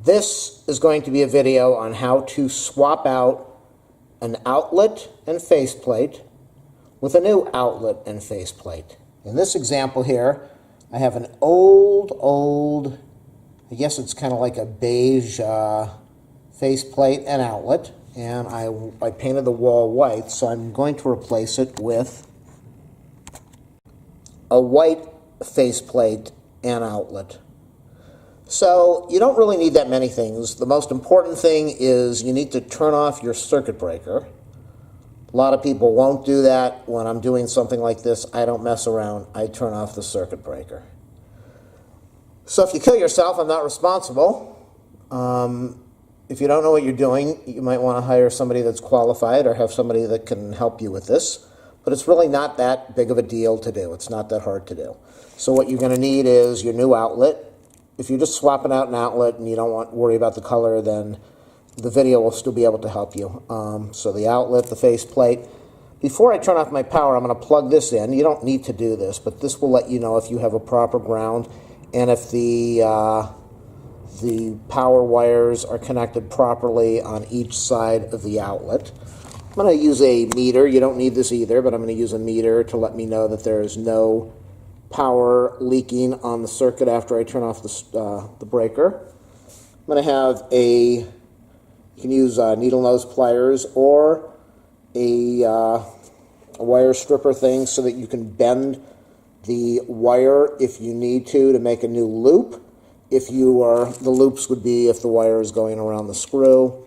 This is going to be a video on how to swap out an outlet and faceplate with a new outlet and faceplate. In this example here, I have an old, I guess it's kind of like a beige faceplate and outlet, and I painted the wall white, so I'm going to replace it with a white faceplate and outlet. So you don't really need that many things. The most important thing is you need to turn off your circuit breaker. A lot of people won't do that. When I'm doing something like this, I don't mess around. I turn off the circuit breaker. So if you kill yourself, I'm not responsible. If you don't know what you're doing, you might want to hire somebody that's qualified or have somebody that can help you with this. But it's really not that big of a deal to do. It's not that hard to do. So what you're going to need is your new outlet. If you're just swapping out an outlet and you don't want to worry about the color, then the video will still be able to help you. So the outlet, the faceplate. Before I turn off my power, I'm going to plug this in. You don't need to do this, but this will let you know if you have a proper ground and if the power wires are connected properly on each side of the outlet. I'm going to use a meter. You don't need this either, but I'm going to use a meter to let me know that there is no power leaking on the circuit after I turn off the breaker. I'm going to have you can use needle nose pliers or a wire stripper thing so that you can bend the wire if you need to make a new loop. The loops would be if the wire is going around the screw.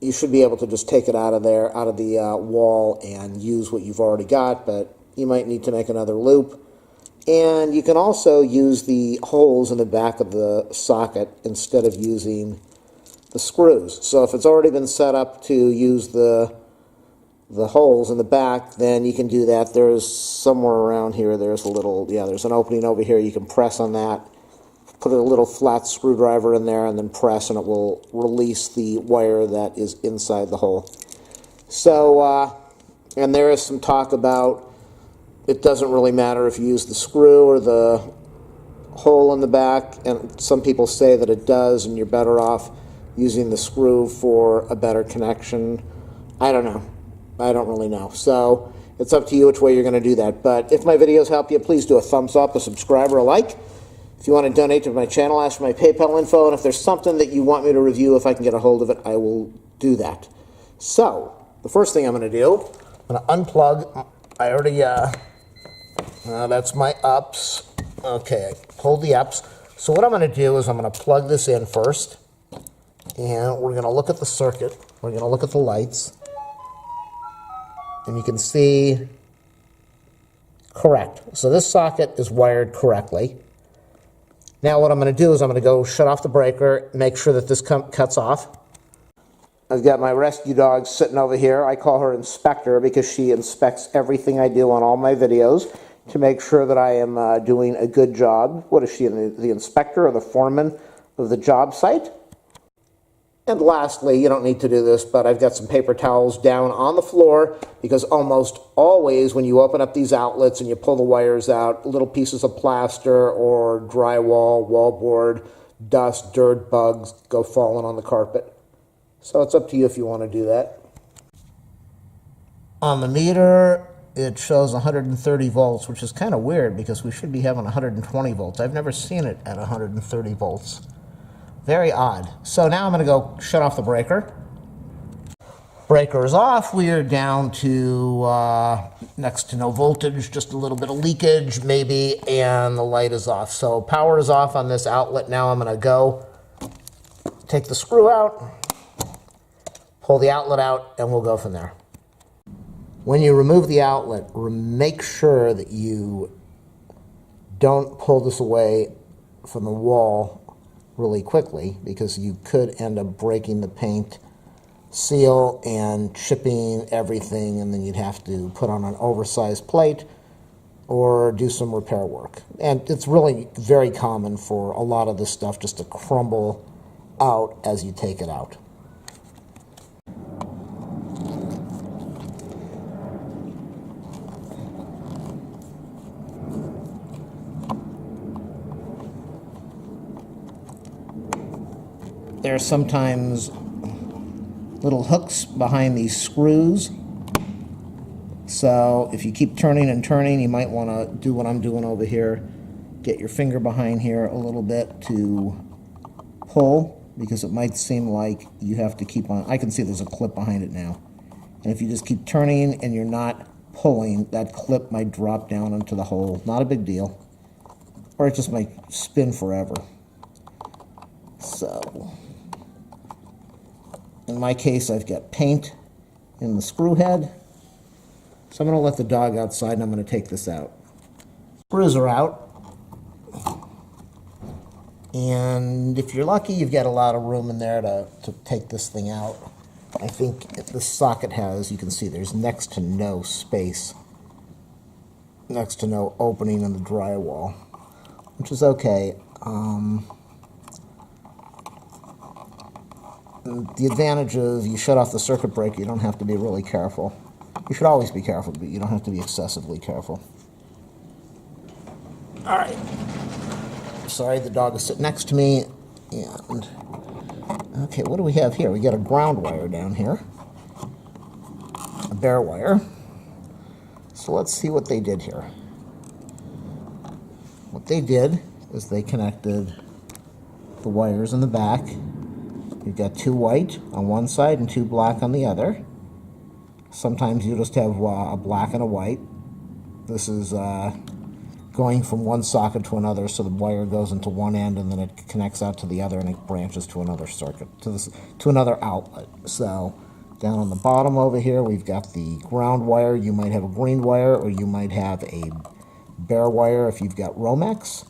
You should be able to just take it out of there, out of the wall, and use what you've already got, but you might need to make another loop. And you can also use the holes in the back of the socket instead of using the screws. So if it's already been set up to use the holes in the back, then you can do that. There's somewhere around here, there's there's an opening over here. You can press on that, put a little flat screwdriver in there, and then press, and it will release the wire that is inside the hole. So, and there is some talk about it doesn't really matter if you use the screw or the hole in the back, and some people say that it does, and you're better off using the screw for a better connection. I don't know. I don't really know. So it's up to you which way you're going to do that. But if my videos help you, please do a thumbs up, a subscribe, or a like. If you want to donate to my channel, ask for my PayPal info, and if there's something that you want me to review, if I can get a hold of it, I will do that. So the first thing I'm going to do, I'm going to unplug. I already, that's my ups. Okay, I pulled the ups. So what I'm going to do is I'm going to plug this in first, and we're going to look at the circuit. We're going to look at the lights, and you can see, correct. So this socket is wired correctly. Now what I'm going to do is I'm going to go shut off the breaker, make sure that this cuts off. I've got my rescue dog sitting over here. I call her Inspector because she inspects everything I do on all my videos to make sure that I am doing a good job. What is she, the inspector or the foreman of the job site? And lastly, you don't need to do this, but I've got some paper towels down on the floor because almost always when you open up these outlets and you pull the wires out, little pieces of plaster or drywall, wallboard, dust, dirt, bugs go falling on the carpet. So it's up to you if you want to do that. On the meter, it shows 130 volts, which is kind of weird because we should be having 120 volts. I've never seen it at 130 volts. Very odd. So now I'm going to go shut off the breaker. Breaker is off. We are down to next to no voltage, just a little bit of leakage maybe, and the light is off. So power is off on this outlet. Now I'm going to go take the screw out, pull the outlet out, and we'll go from there. When you remove the outlet, make sure that you don't pull this away from the wall really quickly because you could end up breaking the paint seal and chipping everything, and then you'd have to put on an oversized plate or do some repair work. And it's really very common for a lot of this stuff just to crumble out as you take it out. There are sometimes little hooks behind these screws. So if you keep turning and turning, you might want to do what I'm doing over here. Get your finger behind here a little bit to pull, because it might seem like you have to keep on. I can see there's a clip behind it now. And if you just keep turning and you're not pulling, that clip might drop down into the hole. Not a big deal. Or it just might spin forever. So, in my case, I've got paint in the screw head. So I'm going to let the dog outside and I'm going to take this out. Screws are out. And if you're lucky, you've got a lot of room in there to take this thing out. I think this socket has, you can see there's next to no space, next to no opening in the drywall, which is okay. The advantage of you shut off the circuit breaker, you don't have to be really careful. You should always be careful, but you don't have to be excessively careful. All right. Sorry, the dog is sitting next to me. And okay, what do we have here? We got a ground wire down here, a bare wire. So let's see what they did here. What they did is they connected the wires in the back. You've got 2 white on one side and 2 black on the other. Sometimes you just have a black and a white. This is going from one socket to another, so the wire goes into one end and then it connects out to the other and it branches to another circuit, to another outlet. So down on the bottom over here, we've got the ground wire. You might have a green wire, or you might have a bare wire if you've got Romex.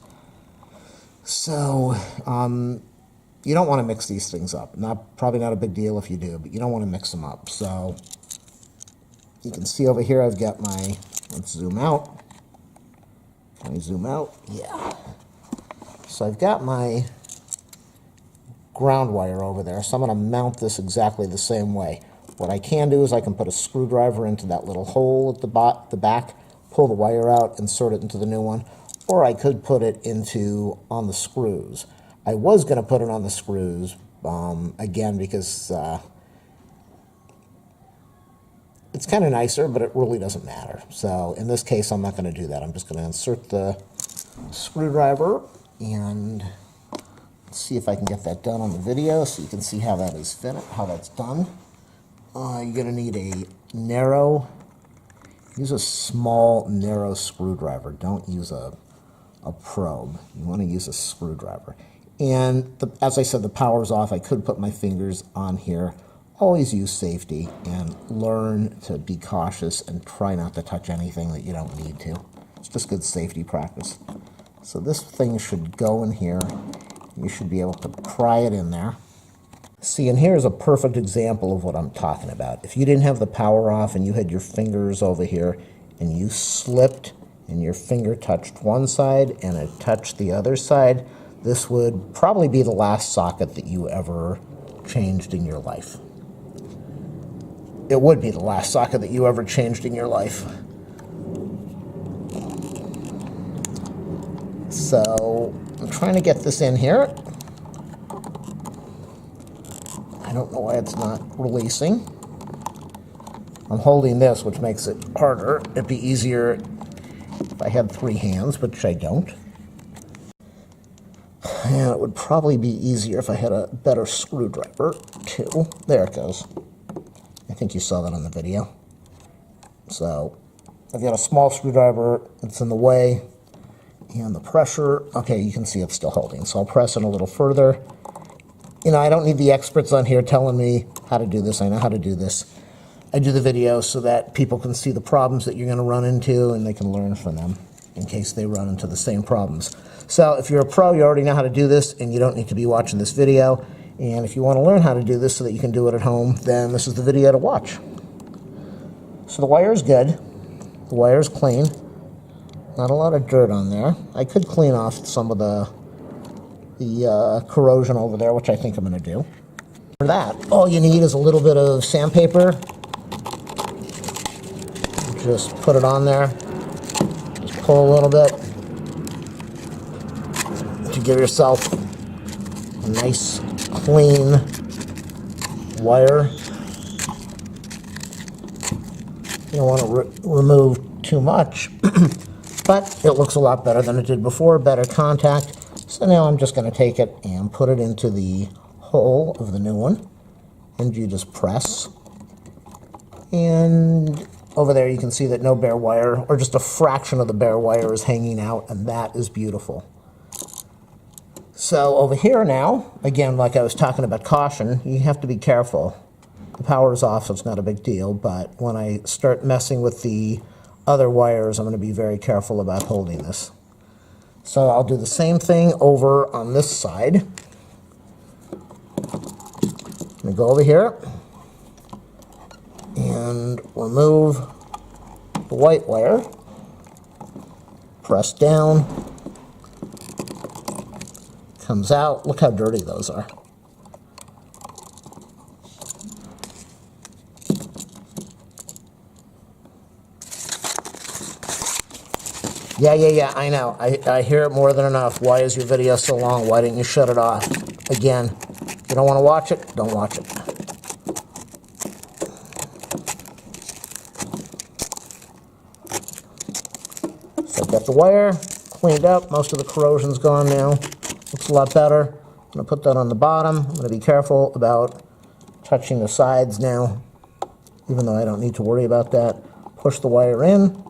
So you don't want to mix these things up. Probably not a big deal if you do, but you don't want to mix them up. So you can see over here I've got my, let's zoom out. Can I zoom out? Yeah. So I've got my ground wire over there, so I'm going to mount this exactly the same way. What I can do is I can put a screwdriver into that little hole at the back, pull the wire out, insert it into the new one, or I could put it on the screws. I was going to put it on the screws, again, because it's kind of nicer, but it really doesn't matter. So in this case, I'm not going to do that. I'm just going to insert the screwdriver and see if I can get that done on the video so you can see how that is how that's done. You're going to need use a small, narrow screwdriver. Don't use a probe. You want to use a screwdriver. And as I said, the power's off. I could put my fingers on here. Always use safety and learn to be cautious and try not to touch anything that you don't need to. It's just good safety practice. So this thing should go in here. You should be able to pry it in there. See, and here's a perfect example of what I'm talking about. If you didn't have the power off and you had your fingers over here and you slipped and your finger touched one side and it touched the other side, this would probably be the last socket that you ever changed in your life. It would be the last socket that you ever changed in your life. So I'm trying to get this in here. I don't know why it's not releasing. I'm holding this, which makes it harder. It'd be easier if I had 3 hands, which I don't. And it would probably be easier if I had a better screwdriver, too. There it goes. I think you saw that on the video. So I've got a small screwdriver. It's in the way. And the pressure, okay, you can see it's still holding. So I'll press it a little further. You know, I don't need the experts on here telling me how to do this. I know how to do this. I do the video so that people can see the problems that you're going to run into and they can learn from them in case they run into the same problems. So if you're a pro, you already know how to do this and you don't need to be watching this video. And if you want to learn how to do this so that you can do it at home, then this is the video to watch. So the wire is good. The wire is clean. Not a lot of dirt on there. I could clean off some of the corrosion over there, which I think I'm going to do. For that, all you need is a little bit of sandpaper. Just put it on there. Just pull a little bit to give yourself a nice clean wire. You don't want to remove too much, but it looks a lot better than it did before, better contact. So now I'm just going to take it and put it into the hole of the new one, and you just press. And over there you can see that no bare wire, or just a fraction of the bare wire, is hanging out, and that is beautiful. So over here now, again, like I was talking about caution, you have to be careful. The power is off, so it's not a big deal, but when I start messing with the other wires, I'm going to be very careful about holding this. So I'll do the same thing over on this side. Let me go over here and remove the white wire. Press down. Comes out. Look how dirty those are. Yeah, I know. I hear it more than enough. Why is your video so long? Why didn't you shut it off? Again, if you don't want to watch it, don't watch it. So I've got the wire cleaned up. Most of the corrosion's gone now. Looks a lot better. I'm going to put that on the bottom. I'm going to be careful about touching the sides now, even though I don't need to worry about that. Push the wire in.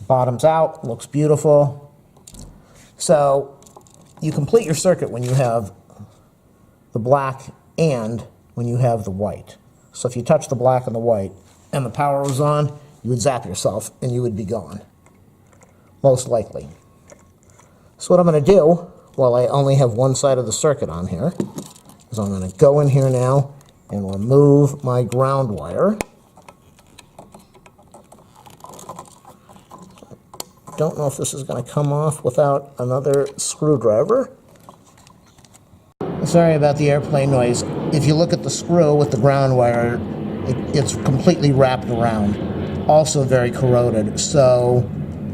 Bottoms out, looks beautiful. So you complete your circuit when you have the black and when you have the white. So if you touch the black and the white and the power was on, you would zap yourself and you would be gone, most likely. So what I'm going to do, while I only have one side of the circuit on here, is I'm going to go in here now and remove my ground wire. Don't know if this is going to come off without another screwdriver. Sorry about the airplane noise. If you look at the screw with the ground wire, it's completely wrapped around. Also very corroded. So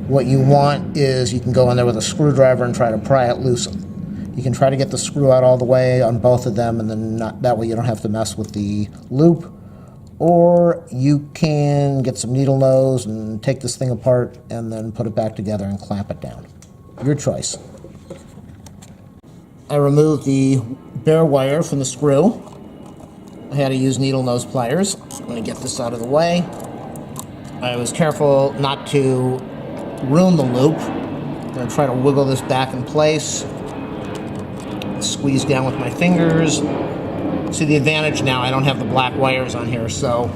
what you want is you can go in there with a screwdriver and try to pry it loose. You can try to get the screw out all the way on both of them, and then that way you don't have to mess with the loop. Or you can get some needle nose and take this thing apart and then put it back together and clamp it down. Your choice. I removed the bare wire from the screw. I had to use needle nose pliers. I'm going to get this out of the way. I was careful not to ruin the loop. I'm going to try to wiggle this back in place. Squeeze down with my fingers. See, the advantage now, I don't have the black wires on here, so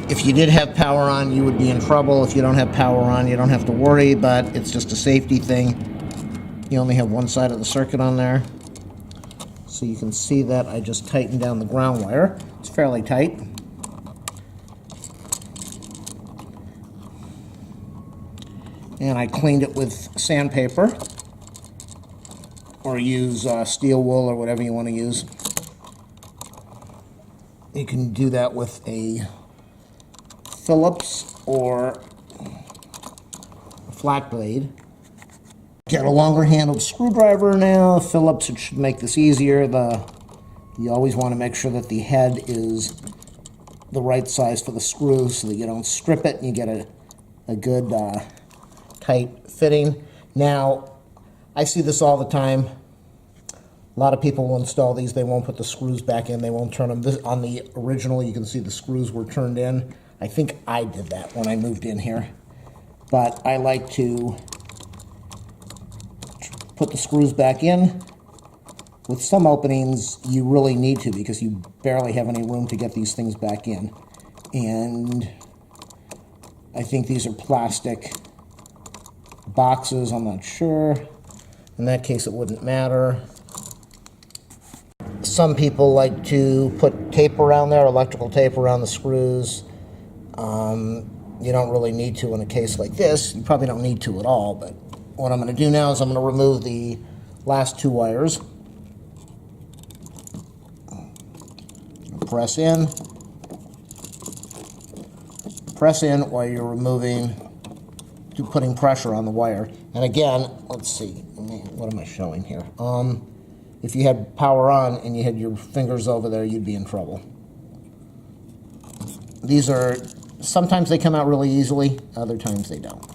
if you did have power on, you would be in trouble. If you don't have power on, you don't have to worry, but it's just a safety thing. You only have one side of the circuit on there. So you can see that I just tightened down the ground wire. It's fairly tight. And I cleaned it with sandpaper, or use steel wool or whatever you want to use. You can do that with a Phillips or a flat blade. Get a longer handled screwdriver now. Phillips, it should make this easier. You always want to make sure that the head is the right size for the screw so that you don't strip it and you get a good tight fitting. Now, I see this all the time. A lot of people will install these. They won't put the screws back in. They won't turn them. On the original, you can see the screws were turned in. I think I did that when I moved in here. But I like to put the screws back in. With some openings, you really need to because you barely have any room to get these things back in. And I think these are plastic boxes. I'm not sure. In that case, it wouldn't matter. Some people like to put tape around there, electrical tape around the screws. You don't really need to in a case like this. You probably don't need to at all, but what I'm going to do now is I'm going to remove the last two wires. Press in while you're putting pressure on the wire. And again, let's see, what am I showing here? if you had power on and you had your fingers over there, you'd be in trouble. These are, sometimes they come out really easily, other times they don't.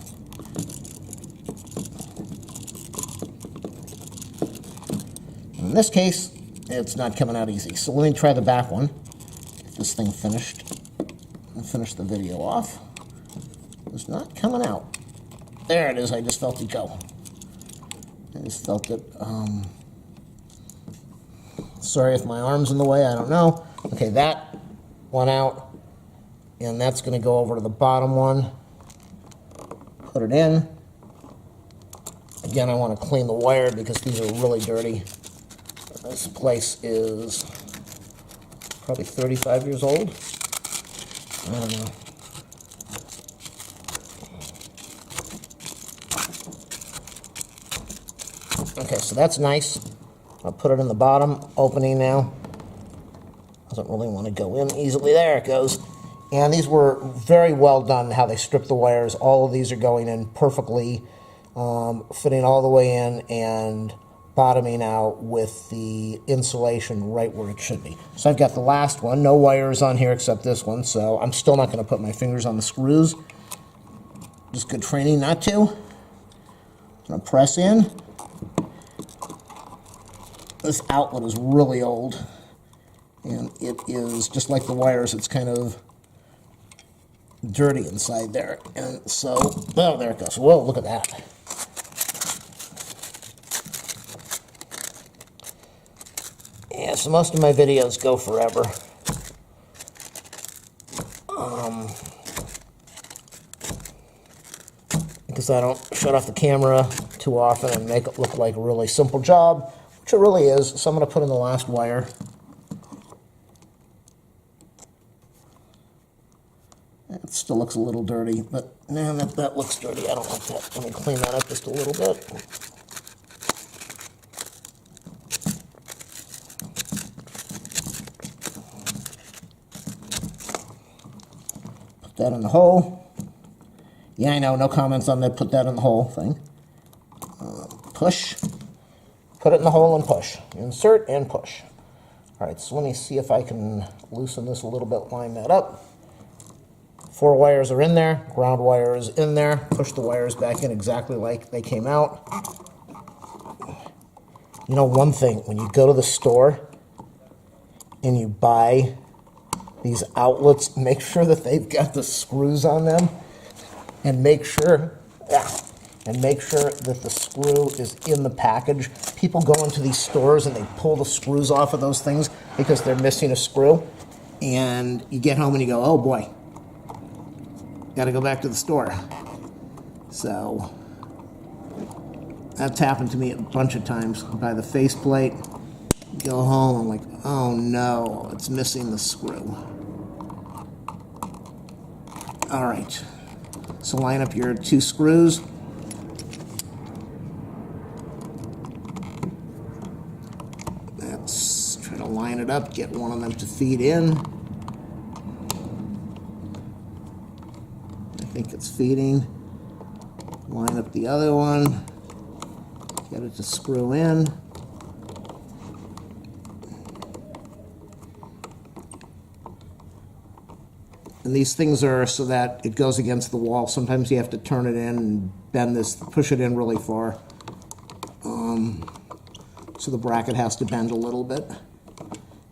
In this case, it's not coming out easy. So let me try the back one. Get this thing finished and finish the video off. It's not coming out. There it is. I just felt it go. I just felt it. Sorry if my arm's in the way. I don't know. Okay, that went out. And that's going to go over to the bottom one. Put it in. Again, I want to clean the wire because these are really dirty. This place is probably 35 years old. I don't know. Okay, so that's nice. I'll put it in the bottom opening now. Doesn't really want to go in easily. There it goes. And these were very well done, how they stripped the wires. All of these are going in perfectly, fitting all the way in and bottoming out with the insulation right where it should be. So I've got the last one. No wires on here except this one, so I'm still not going to put my fingers on the screws. Just good training not to. I'm going to press in. This outlet is really old, and it is, just like the wires, it's kind of dirty inside there. And so, oh, there it goes. Whoa, look at that. Yeah, so most of my videos go forever. Because I don't shut off the camera too often and make it look like a really simple job, which it really is. So I'm going to put in the last wire. It still looks a little dirty, but man, that looks dirty. I don't like that. Let me clean that up just a little bit. Put that in the hole. Yeah, I know, no comments on that. Put that in the hole thing. Push. Put it in the hole and push. Insert and push. All right, so let me see if I can loosen this a little bit, line that up. 4 wires are in there, ground wire is in there. Push the wires back in exactly like they came out. You know, one thing, when you go to the store and you buy these outlets, make sure that they've got the screws on them, and make sure that the screw is in the package. People go into these stores and they pull the screws off of those things because they're missing a screw, and you get home and you go, oh boy, got to go back to the store. So that's happened to me a bunch of times. Buy the faceplate, go home, I'm like, oh no, it's missing the screw. All right, so line up your 2 screws. Let's try to line it up, get one of them to feed in. I think it's feeding. Line up the other one, get it to screw in. And these things are so that it goes against the wall. Sometimes you have to turn it in and bend this, push it in really far. So the bracket has to bend a little bit.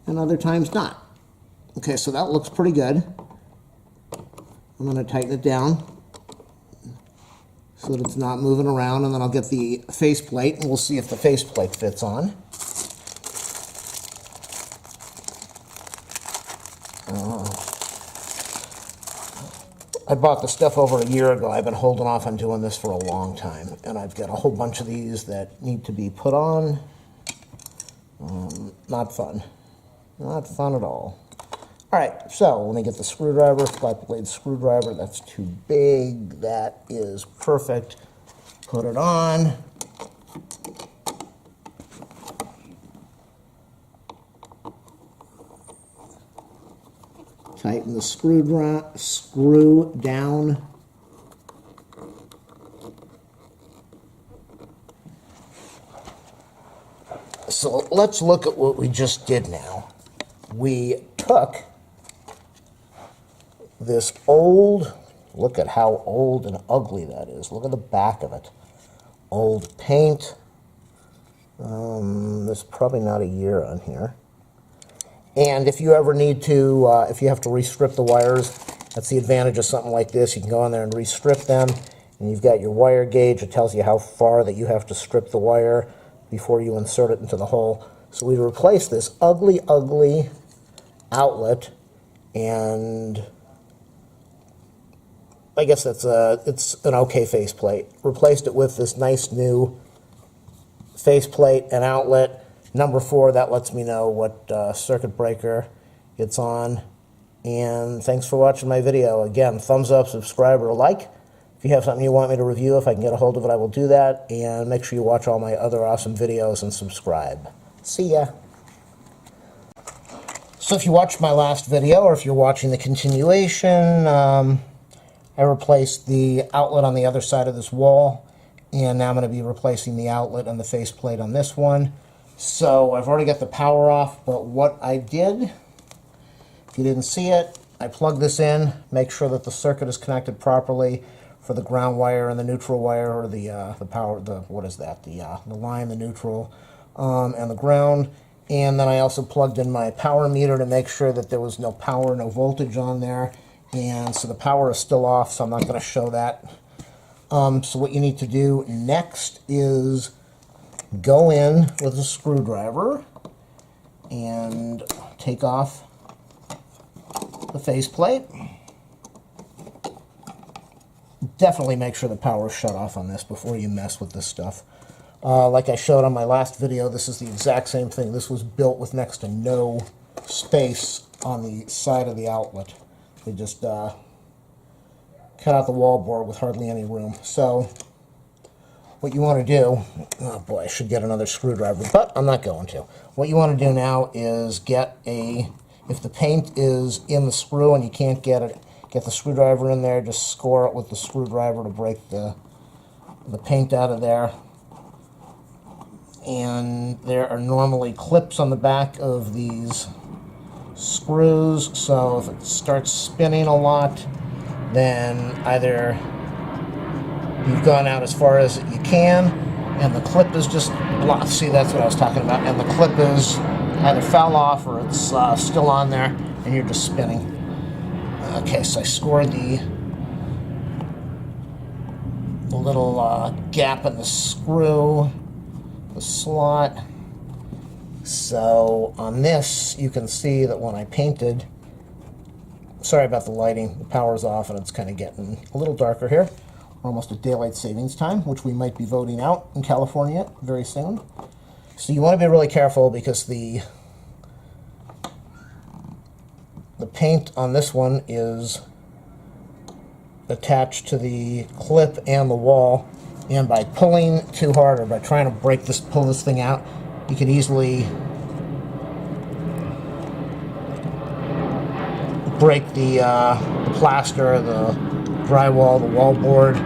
And other times not. Okay, so that looks pretty good. I'm going to tighten it down so that it's not moving around, and then I'll get the faceplate and we'll see if the faceplate fits on. I bought the stuff over a year ago. I've been holding off on doing this for a long time, and I've got a whole bunch of these that need to be put on. Not fun. Not fun at all. All right, so let me get the screwdriver, flat blade screwdriver. That's too big. That is perfect. Put it on. Tighten the screw down. so let's look at what we just did now. We took this old, look at how old and ugly that is. Look at the back of it. Old paint. There's probably not a year on here. And if you ever need to, if you have to restrip the wires, that's the advantage of something like this. You can go in there and restrip them, and you've got your wire gauge. It tells you how far that you have to strip the wire before you insert it into the hole. So we replaced this ugly, ugly outlet, and I guess it's an okay faceplate. Replaced it with this nice new faceplate and outlet. Number 4, that lets me know what circuit breaker it's on. And thanks for watching my video. Again, thumbs up, subscribe, or like. If you have something you want me to review, if I can get a hold of it, I will do that. And make sure you watch all my other awesome videos and subscribe. See ya. So if you watched my last video, or if you're watching the continuation, I replaced the outlet on the other side of this wall. And now I'm going to be replacing the outlet and the faceplate on this one. So I've already got the power off, but what I did, if you didn't see it, I plugged this in, make sure that the circuit is connected properly for the ground wire and the neutral wire, or the power, what is that, the line, the neutral, and the ground. And then I also plugged in my power meter to make sure that there was no power, no voltage on there. And so the power is still off, so I'm not going to show that. So what you need to do next is go in with a screwdriver and take off the faceplate. Definitely make sure the power is shut off on this before you mess with this stuff. Like I showed on my last video, this is the exact same thing. This was built with next to no space on the side of the outlet. They just cut out the wall board with hardly any room. So what you want to do, oh boy, I should get another screwdriver, but I'm not going to. What you want to do now is get if the paint is in the screw and you can't get it, get the screwdriver in there, just score it with the screwdriver to break the paint out of there. And there are normally clips on the back of these screws, so if it starts spinning a lot, then either you've gone out as far as you can, and the clip is just blocked. See, that's what I was talking about. And the clip is either fell off or it's still on there, and you're just spinning. Okay, so I scored the little gap in the screw, the slot. So on this, you can see that when I painted, sorry about the lighting, the power's off and it's kind of getting a little darker here. We're almost at daylight savings time, which we might be voting out in California very soon. So you want to be really careful because the paint on this one is attached to the clip and the wall, and by pulling too hard or by trying to pull this thing out, you can easily break the plaster, the drywall, the wall board,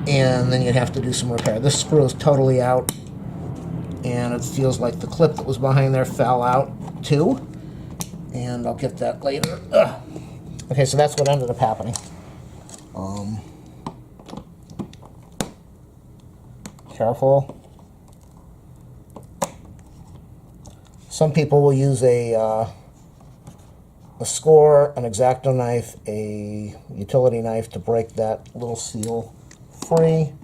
and then you'd have to do some repair. This screw is totally out, and it feels like the clip that was behind there fell out too, and I'll get that later. Ugh. Okay, so that's what ended up happening. Careful. Some people will use a score, an X-Acto knife, a utility knife to break that little seal free.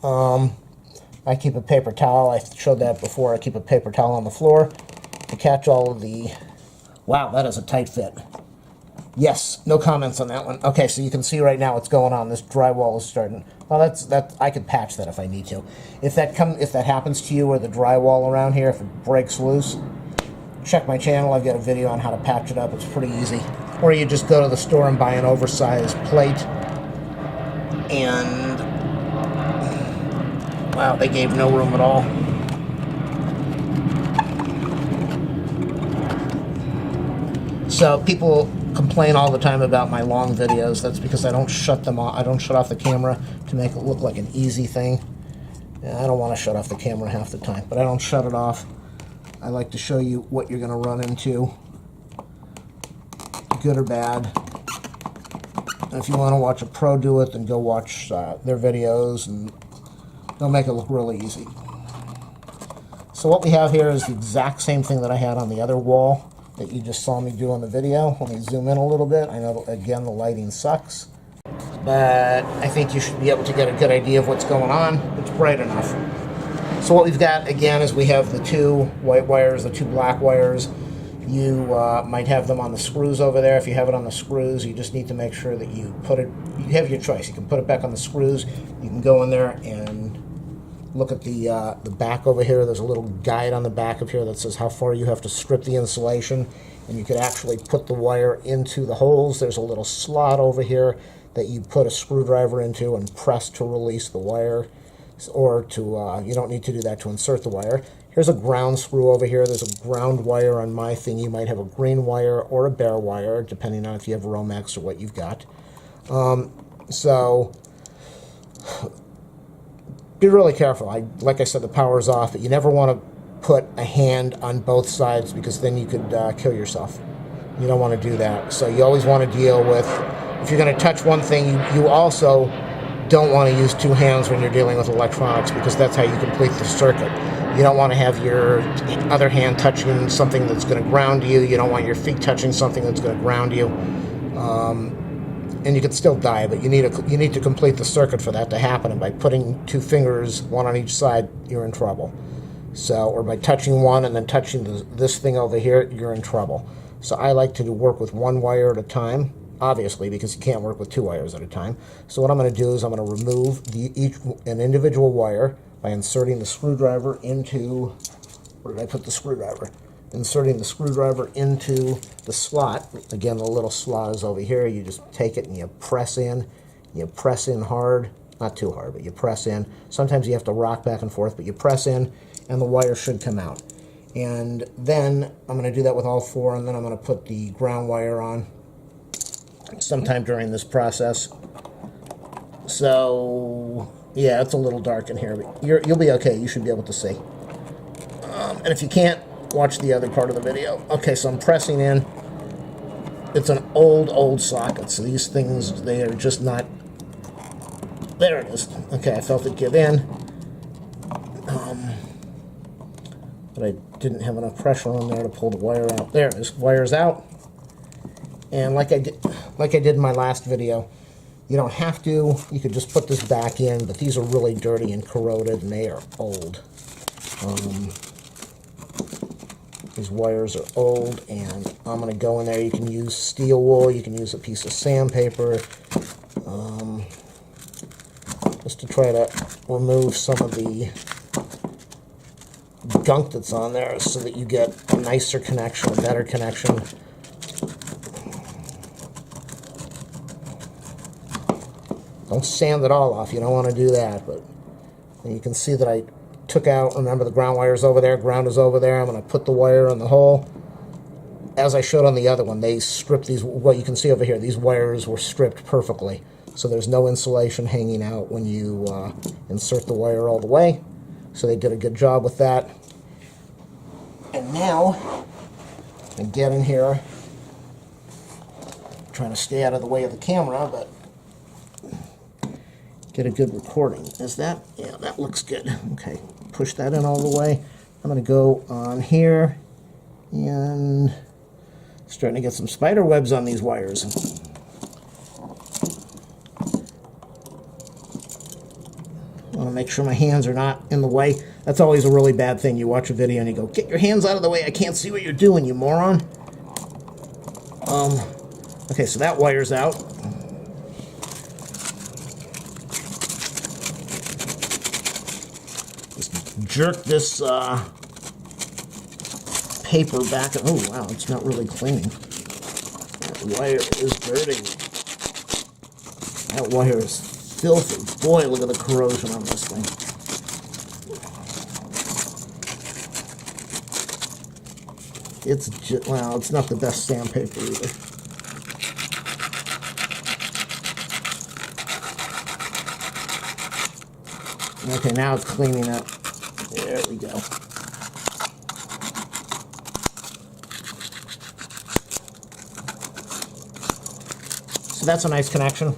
I keep a paper towel. I showed that before. I keep a paper towel on the floor to catch all of the... Wow, that is a tight fit. Yes, no comments on that one. Okay, so you can see right now what's going on. This drywall is starting... Well, that's I could patch that if I need to. If that happens to you, or the drywall around here, if it breaks loose, check my channel. I've got a video on how to patch it up. It's pretty easy. Or you just go to the store and buy an oversized plate. And wow, they gave no room at all. So people complain all the time about my long videos. That's because I don't shut them off. I don't shut off the camera to make it look like an easy thing. I don't want to shut off the camera half the time, but I don't shut it off. I like to show you what you're going to run into, good or bad. And if you want to watch a pro do it, then go watch their videos, and they'll make it look really easy. So what we have here is the exact same thing that I had on the other wall that you just saw me do on the video. Let me zoom in a little bit. I know, again, the lighting sucks, but I think you should be able to get a good idea of what's going on. It's bright enough. So what we've got, again, is we have the two white wires, the two black wires. You might have them on the screws over there. If you have it on the screws, you just need to make sure that you put it, you have your choice. You can put it back on the screws. You can go in there and look at the back over here. There's a little guide on the back of here that says how far you have to strip the insulation, and you could actually put the wire into the holes. There's a little slot over here that you put a screwdriver into and press to release the wire, or to, you don't need to do that to insert the wire. Here's a ground screw over here. There's a ground wire on my thing. You might have a green wire or a bare wire, depending on if you have Romex or what you've got. So be really careful. Like I said, the power's off, but you never want to put a hand on both sides, because then you could kill yourself. You don't want to do that. So you always want to deal with, if you're going to touch one thing, you also don't want to use two hands when you're dealing with electronics, because that's how you complete the circuit. You don't want to have your other hand touching something that's going to ground you. You don't want your feet touching something that's going to ground you. And you could still die, but you need to complete the circuit for that to happen. And by putting two fingers, one on each side, you're in trouble. So, or by touching one and then touching this thing over here, you're in trouble. So I like to work with one wire at a time, obviously, because you can't work with two wires at a time. So what I'm going to do is I'm going to remove an individual wire by inserting the screwdriver into, where did I put the screwdriver? Inserting the screwdriver into the slot. Again, the little slot is over here. You just take it and you press in. You press in hard, not too hard, but you press in. Sometimes you have to rock back and forth, but you press in and the wire should come out. And then I'm going to do that with all four, and then I'm going to put the ground wire on sometime during this process. So yeah, it's a little dark in here, but you'll be okay. You should be able to see. And if you can't, watch the other part of the video. Okay, so I'm pressing in. It's an old socket, so these things, they are just not, there it is. Okay, I felt it give in, but I didn't have enough pressure on there to pull the wire out. There it is, wire's out. And like I did in my last video, you don't have to, you could just put this back in, but these are really dirty and corroded, and they are old. These wires are old, and I'm going to go in there. You can use steel wool, you can use a piece of sandpaper, just to try to remove some of the gunk that's on there, so that you get a nicer connection, a better connection. Don't sand it all off, you don't want to do that, but you can see that I took out, remember the ground wire's over there, ground is over there. I'm going to put the wire in the hole. As I showed on the other one, they stripped these, what you can see over here, these wires were stripped perfectly. So there's no insulation hanging out when you insert the wire all the way. So they did a good job with that. And now, I get in here, I'm trying to stay out of the way of the camera, but get a good recording. Is that? Yeah, that looks good. Okay, push that in all the way. I'm going to go on here, and starting to get some spider webs on these wires. I want to make sure my hands are not in the way. That's always a really bad thing. You watch a video and you go, get your hands out of the way. I can't see what you're doing, you moron. Okay, so that wire's out. Just jerk this paper back. Oh, wow, it's not really clean. That wire is dirty. That wire is filthy. Boy, look at the corrosion on this thing. It's just, well, it's not the best sandpaper either. Okay, now it's cleaning up. There we go. So that's a nice connection.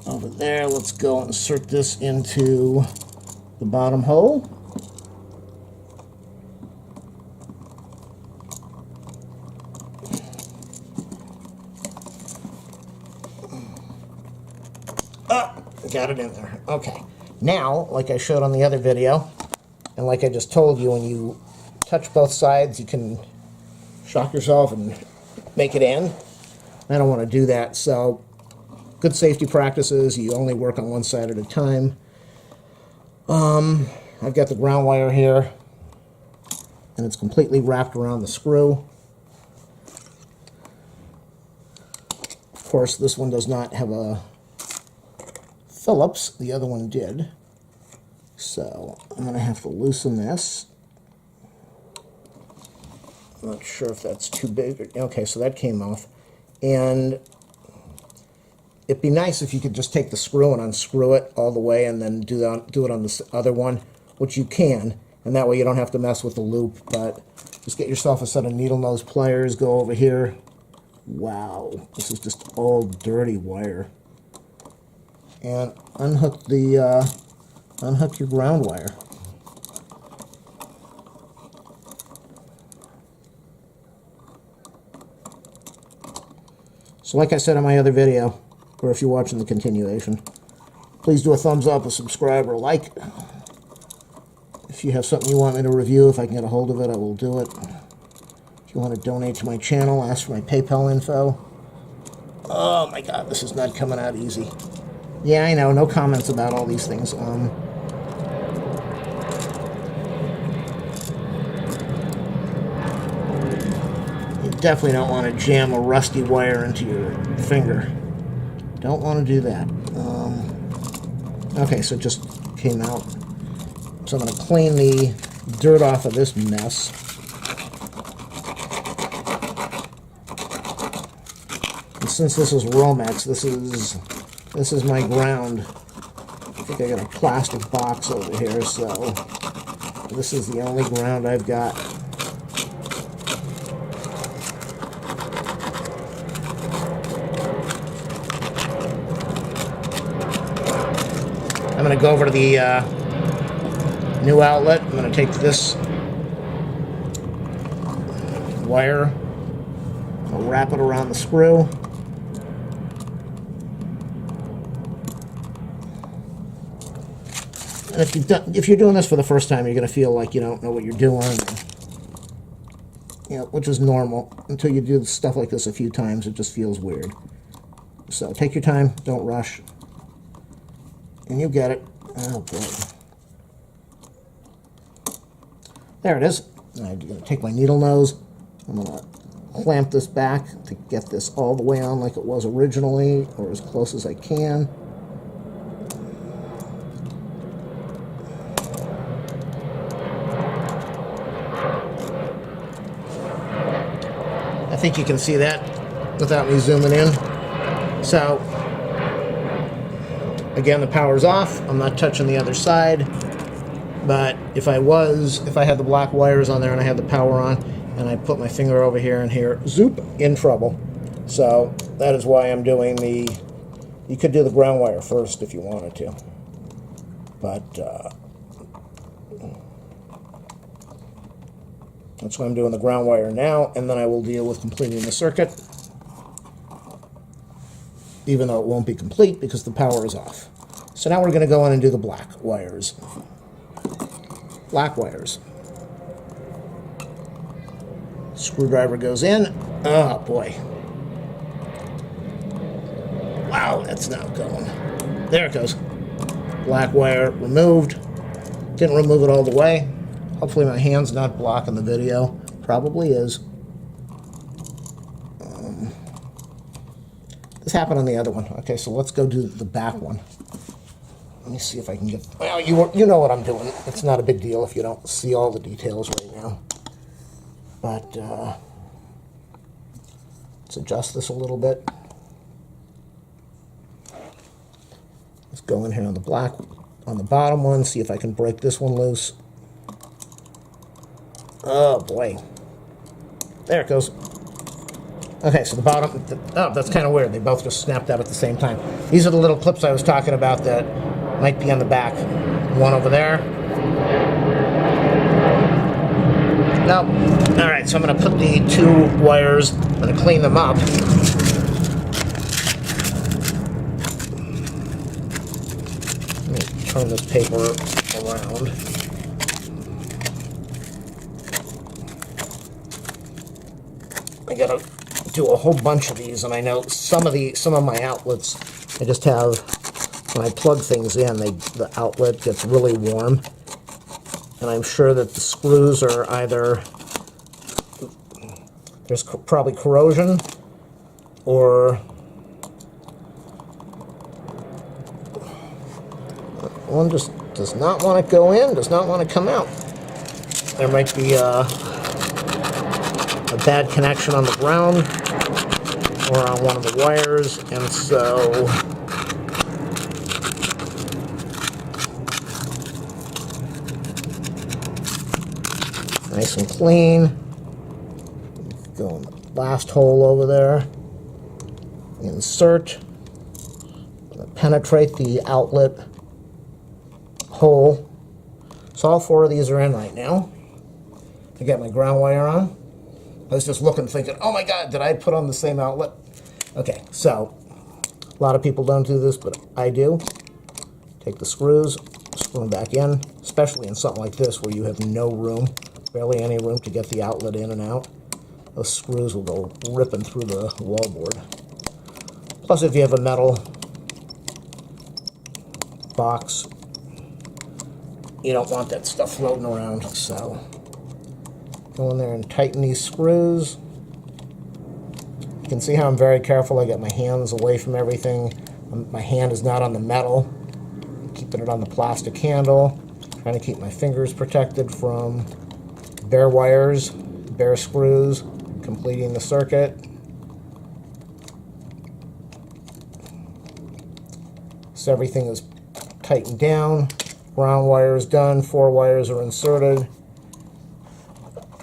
Over there, let's go insert this into the bottom hole. Oh, got it in there. Okay. Now, like I showed on the other video, and like I just told you, when you touch both sides, you can shock yourself and make it in. I don't want to do that, so good safety practices, you only work on one side at a time. I've got the ground wire here, and it's completely wrapped around the screw. Of course, this one does not have a Phillips, the other one did. So I'm going to have to loosen this. I'm not sure if that's too big. Okay, so that came off. And it'd be nice if you could just take the screw and unscrew it all the way and then do it on this other one, which you can. And that way you don't have to mess with the loop. But just get yourself a set of needle nose pliers, go over here. Wow, this is just all dirty wire. And unhook your ground wire. So like I said in my other video, or if you're watching the continuation, please do a thumbs up, a subscribe, or a like. If you have something you want me to review, if I can get a hold of it, I will do it. If you want to donate to my channel, ask for my PayPal info. Oh my god, this is not coming out easy. Yeah, I know, no comments about all these things. You definitely don't want to jam a rusty wire into your finger. Don't want to do that. Okay, so it just came out. So I'm going to clean the dirt off of this mess. And since this is Romex, this is my ground. I think I got a plastic box over here, so this is the only ground I've got. I'm going to go over to the new outlet. I'm going to take this wire, I'll wrap it around the screw. And if you're doing this for the first time, you're going to feel like you don't know what you're doing, which is normal. Until you do stuff like this a few times, it just feels weird. So take your time, don't rush, and you get it. Oh boy. There it is. I'm going to take my needle nose. I'm going to clamp this back to get this all the way on like it was originally, or as close as I can. I think you can see that without me zooming in. So, again, the power's off. I'm not touching the other side. But if I had the black wires on there and I had the power on, and I put my finger over here and here, zoop, in trouble. So that is why I'm doing you could do the ground wire first if you wanted to. But that's why I'm doing the ground wire now, and then I will deal with completing the circuit, even though it won't be complete because the power is off. So now we're going to go in and do the black wires. Black wires. Screwdriver goes in. Oh boy. Wow, that's not going. There it goes. Black wire removed. Didn't remove it all the way. Hopefully my hand's not blocking the video. Probably is. This happened on the other one. Okay, so let's go do the back one. Let me see if I can get... Well, you know what I'm doing. It's not a big deal if you don't see all the details right now. But let's adjust this a little bit. Let's go in here on the black on the bottom one, see if I can break this one loose. Oh boy. There it goes. Okay, so the bottom, oh, that's kind of weird. They both just snapped out at the same time. These are the little clips I was talking about that might be on the back. One over there. Nope. All right, so I'm going to put the two wires, I'm going to clean them up. Let me turn this paper around. I got to do a whole bunch of these, and I know some of my outlets, I just have, when I plug things in, the outlet gets really warm, and I'm sure that the screws are either, there's probably corrosion, or one just does not want to go in, does not want to come out. There might be a bad connection on the ground or on one of the wires, and so nice and clean. Go in the last hole over there. Insert. Penetrate the outlet hole. So all four of these are in right now. I got my ground wire on. I was just looking, thinking, oh my God, did I put on the same outlet? Okay, so a lot of people don't do this, but I do. Take the screws, screw them back in, especially in something like this where you have no room, barely any room to get the outlet in and out. Those screws will go ripping through the wallboard. Plus, if you have a metal box, you don't want that stuff floating around, so go in there and tighten these screws. You can see how I'm very careful. I got my hands away from everything. My hand is not on the metal. I'm keeping it on the plastic handle. Trying to keep my fingers protected from bare wires, bare screws, completing the circuit. So everything is tightened down. Ground wire is done. 4 wires are inserted.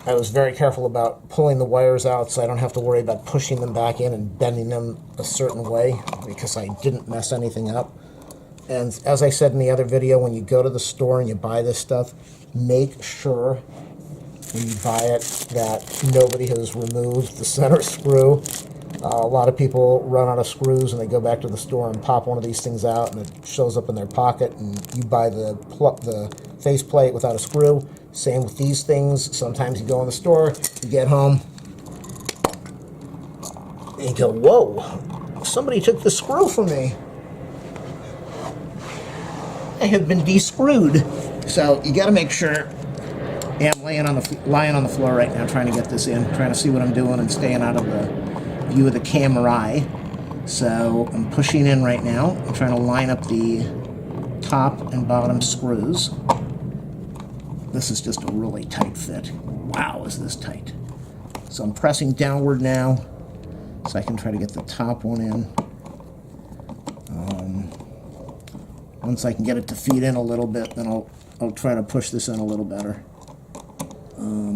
I was very careful about pulling the wires out so I don't have to worry about pushing them back in and bending them a certain way because I didn't mess anything up. And as I said in the other video, when you go to the store and you buy this stuff, make sure when you buy it that nobody has removed the center screw. A lot of people run out of screws and they go back to the store and pop one of these things out and it shows up in their pocket, and you buy the face plate without a screw. Same with these things. Sometimes you go in the store, you get home, and you go, whoa, somebody took the screw from me. I have been de-screwed. So you got to make sure. Yeah, I'm lying on the floor right now trying to get this in, trying to see what I'm doing and staying out of the view of the camera eye. So I'm pushing in right now. I'm trying to line up the top and bottom screws. This is just a really tight fit. Wow, is this tight. So I'm pressing downward now so I can try to get the top one in. Once I can get it to feed in a little bit, then I'll try to push this in a little better.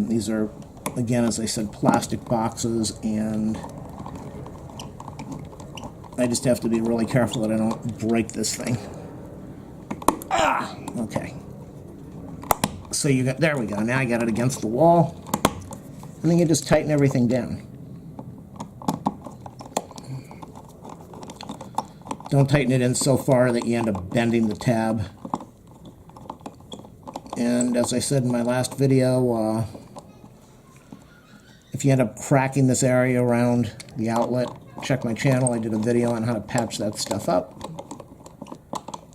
These are, again, as I said, plastic boxes, and I just have to be really careful that I don't break this thing. Ah, okay. So there we go. Now I got it against the wall, and then you just tighten everything down. Don't tighten it in so far that you end up bending the tab. And as I said in my last video, if you end up cracking this area around the outlet, check my channel. I did a video on how to patch that stuff up.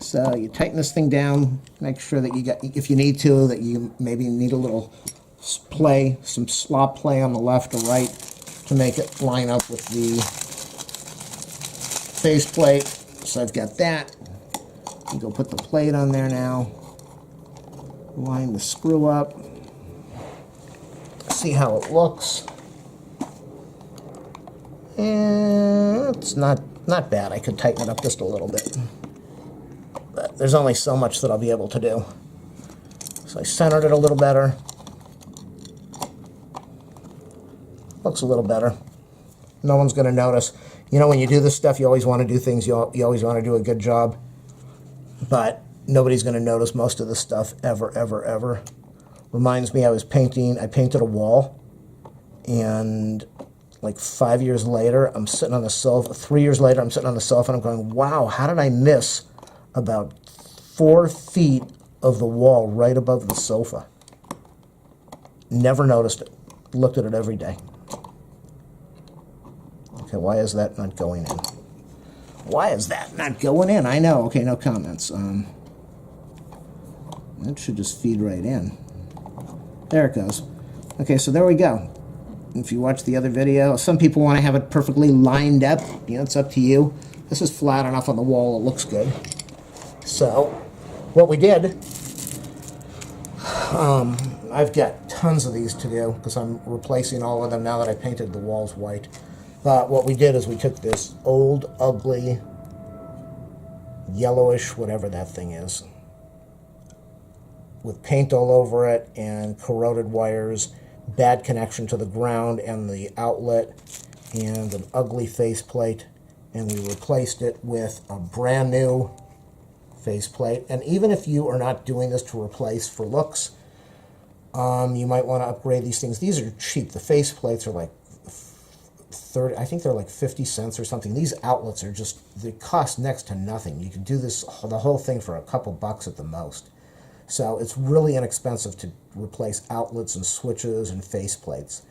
So you tighten this thing down, make sure that you got, if you need to, that you maybe need a little play, some slop play on the left or right to make it line up with the faceplate. So I've got that. You go put the plate on there now. Line the screw up. See how it looks. And it's not bad. I could tighten it up just a little bit. But there's only so much that I'll be able to do. So I centered it a little better. Looks a little better. No one's going to notice. You know, when you do this stuff, you always want to do things, you always want to do a good job. But nobody's going to notice most of this stuff ever, ever, ever. Reminds me, I painted a wall, and like 5 years later, I'm sitting on the sofa. 3 years later, I'm sitting on the sofa, and I'm going, wow, how did I miss about 4 feet of the wall right above the sofa? Never noticed it. Looked at it every day. Okay, why is that not going in? Why is that not going in? I know. Okay, no comments. That should just feed right in. There it goes. Okay, so there we go. If you watch the other video, some people want to have it perfectly lined up. You know, it's up to you. This is flat enough on the wall. It looks good. So, what we did, I've got tons of these to do because I'm replacing all of them now that I painted the walls white. But what we did is we took this old, ugly, yellowish, whatever that thing is, with paint all over it and corroded wires, bad connection to the ground and the outlet, and an ugly faceplate, and we replaced it with a brand new faceplate. And even if you are not doing this to replace for looks, you might want to upgrade these things. These are cheap. The faceplates are like 30, I think they're like 50 cents or something. These outlets are just, they cost next to nothing. You can do this, the whole thing, for a couple bucks at the most. So it's really inexpensive to replace outlets and switches and faceplates.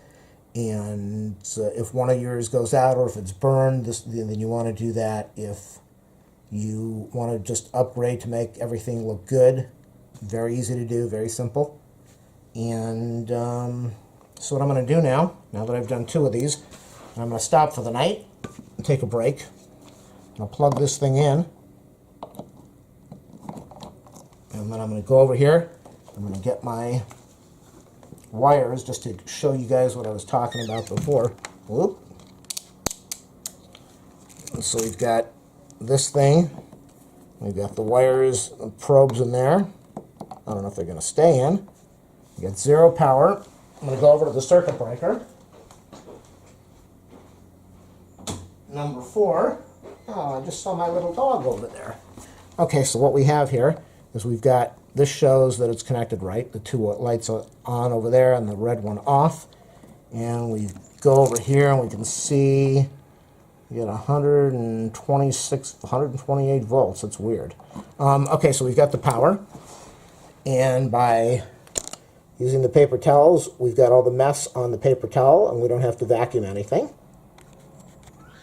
And if one of yours goes out or if it's burned, then you want to do that. If you want to just upgrade to make everything look good, very easy to do, very simple. And so what I'm going to do now that I've done 2 of these, I'm going to stop for the night and take a break. I'll plug this thing in. And then I'm going to go over here. I'm going to get my wires just to show you guys what I was talking about before. Whoop. And so we've got this thing. We've got the wires and probes in there. I don't know if they're going to stay in. We got 0 power. I'm going to go over to the circuit breaker. Number 4. Oh, I just saw my little dog over there. Okay, so what we have here is we've got, this shows that it's connected right. The 2 lights are on over there and the red one off. And we go over here and we can see we got 128 volts. That's weird. Okay, so we've got the power. And by using the paper towels, we've got all the mess on the paper towel and we don't have to vacuum anything.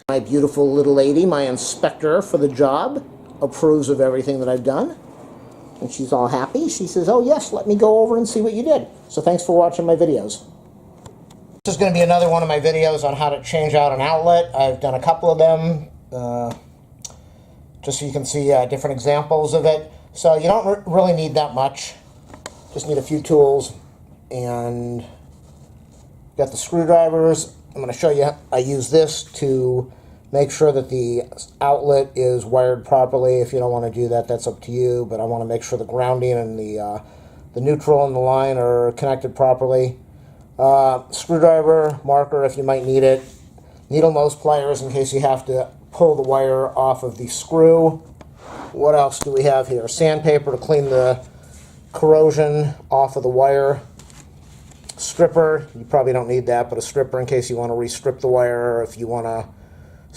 My beautiful little lady, my inspector for the job, approves of everything that I've done. And she's all happy. She says, oh yes, let me go over and see what you did. So thanks for watching my videos. This is going to be another one of my videos on how to change out an outlet. I've done a couple of them, just so you can see different examples of it. So you don't really need that much. Just need a few tools. And got the screwdrivers. I'm going to show you, I use this to make sure that the outlet is wired properly. If you don't want to do that, that's up to you. But I want to make sure the grounding and the neutral and the line are connected properly. Screwdriver, marker if you might need it. Needle nose pliers in case you have to pull the wire off of the screw. What else do we have here? Sandpaper to clean the corrosion off of the wire. Stripper, you probably don't need that, but a stripper in case you want to re-strip the wire, or if you want to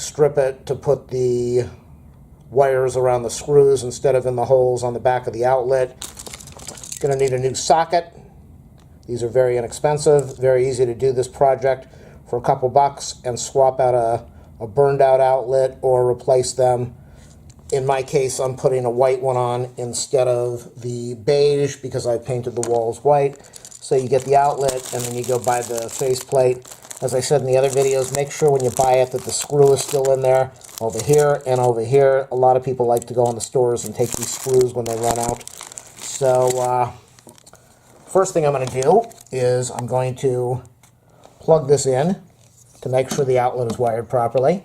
strip it to put the wires around the screws instead of in the holes on the back of the outlet. Going to need a new socket. These are very inexpensive, very easy to do this project for a couple bucks and swap out a burned out outlet or replace them. In my case, I'm putting a white one on instead of the beige because I painted the walls white. So you get the outlet and then you go buy the faceplate. As I said in the other videos, make sure when you buy it that the screw is still in there, over here and over here. A lot of people like to go in the stores and take these screws when they run out. So first thing I'm going to do is I'm going to plug this in to make sure the outlet is wired properly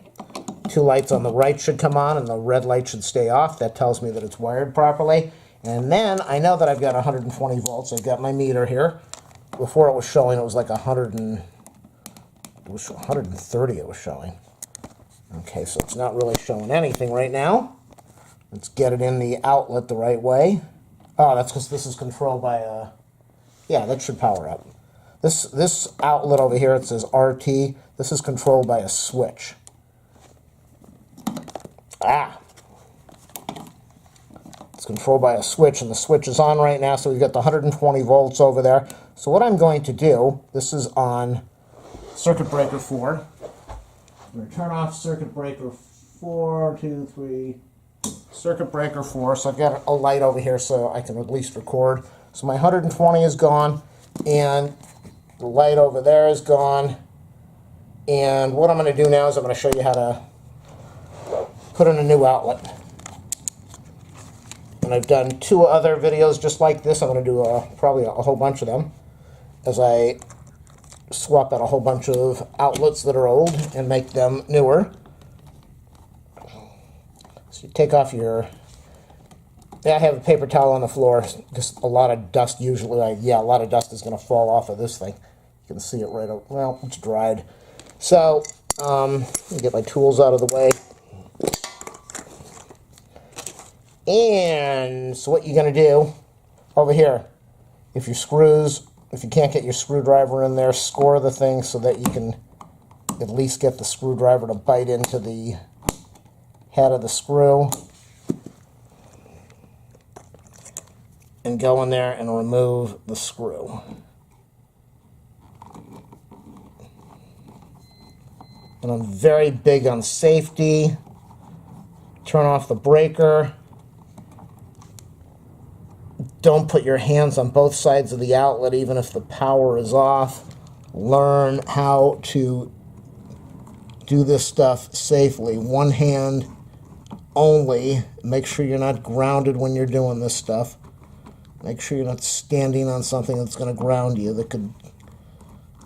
two lights on the right should come on and the red light should stay off. That tells me that it's wired properly. And then I know that I've got 120 volts. I've got my meter here. Before it was showing, it was like 130 it was showing. Okay, so it's not really showing anything right now. Let's get it in the outlet the right way. Oh, that's because this is controlled by a... Yeah, that should power up. This outlet over here, it says RT. This is controlled by a switch. It's controlled by a switch, and the switch is on right now, so we've got the 120 volts over there. So what I'm going to do, this is on circuit breaker 4. I'm going to turn off circuit breaker 4, 2, 3, circuit breaker 4. So I've got a light over here so I can at least record. So my 120 is gone, and the light over there is gone. And what I'm going to do now is I'm going to show you how to put in a new outlet. And I've done 2 other videos just like this. I'm going to do probably a whole bunch of them as I swap out a whole bunch of outlets that are old and make them newer. So you take off your... Yeah, I have a paper towel on the floor. Just a lot of dust usually. A lot of dust is going to fall off of this thing. You can see it right over... Well, it's dried. So, let me get my tools out of the way. And so what you're going to do over here, if you can't get your screwdriver in there, score the thing so that you can at least get the screwdriver to bite into the head of the screw. And go in there and remove the screw. And I'm very big on safety. Turn off the breaker. Don't put your hands on both sides of the outlet even if the power is off. Learn how to do this stuff safely. One hand only. Make sure you're not grounded when you're doing this stuff. Make sure you're not standing on something that's going to ground you that could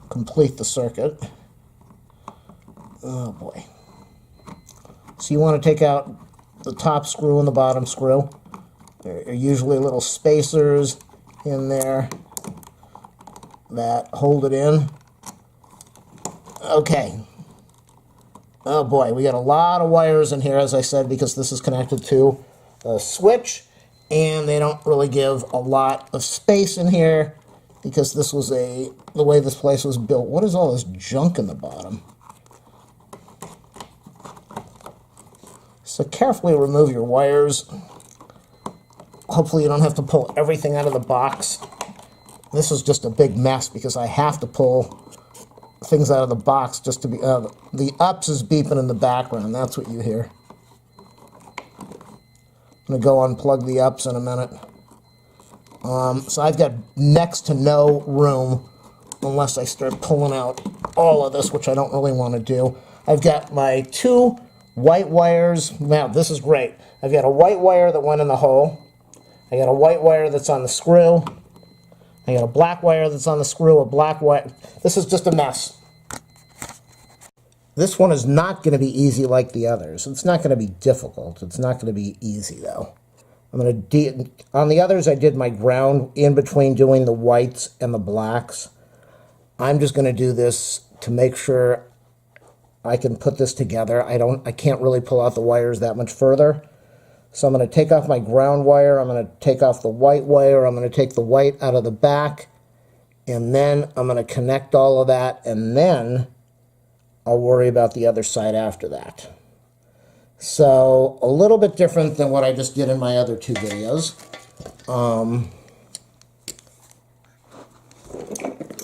complete the circuit. Oh boy. So you want to take out the top screw and the bottom screw. There are usually little spacers in there that hold it in. Okay. Oh boy, we got a lot of wires in here, as I said, because this is connected to a switch, and they don't really give a lot of space in here because this was the way this place was built. What is all this junk in the bottom? So carefully remove your wires. Hopefully you don't have to pull everything out of the box. This is just a big mess because I have to pull things out of the box just to be... the ups is beeping in the background. That's what you hear. I'm going to go unplug the ups in a minute. So I've got next to no room unless I start pulling out all of this, which I don't really want to do. I've got my 2 white wires. Now, this is great. I've got a white wire that went in the hole. I got a white wire that's on the screw. I got a black wire that's on the screw, a black wire. This is just a mess. This one is not going to be easy like the others. It's not going to be difficult. It's not going to be easy, though. On the others, I did my ground in between doing the whites and the blacks. I'm just going to do this to make sure I can put this together. I can't really pull out the wires that much further. So I'm going to take off my ground wire. I'm going to take off the white wire. I'm going to take the white out of the back. And then I'm going to connect all of that. And then I'll worry about the other side after that. So a little bit different than what I just did in my other 2 videos.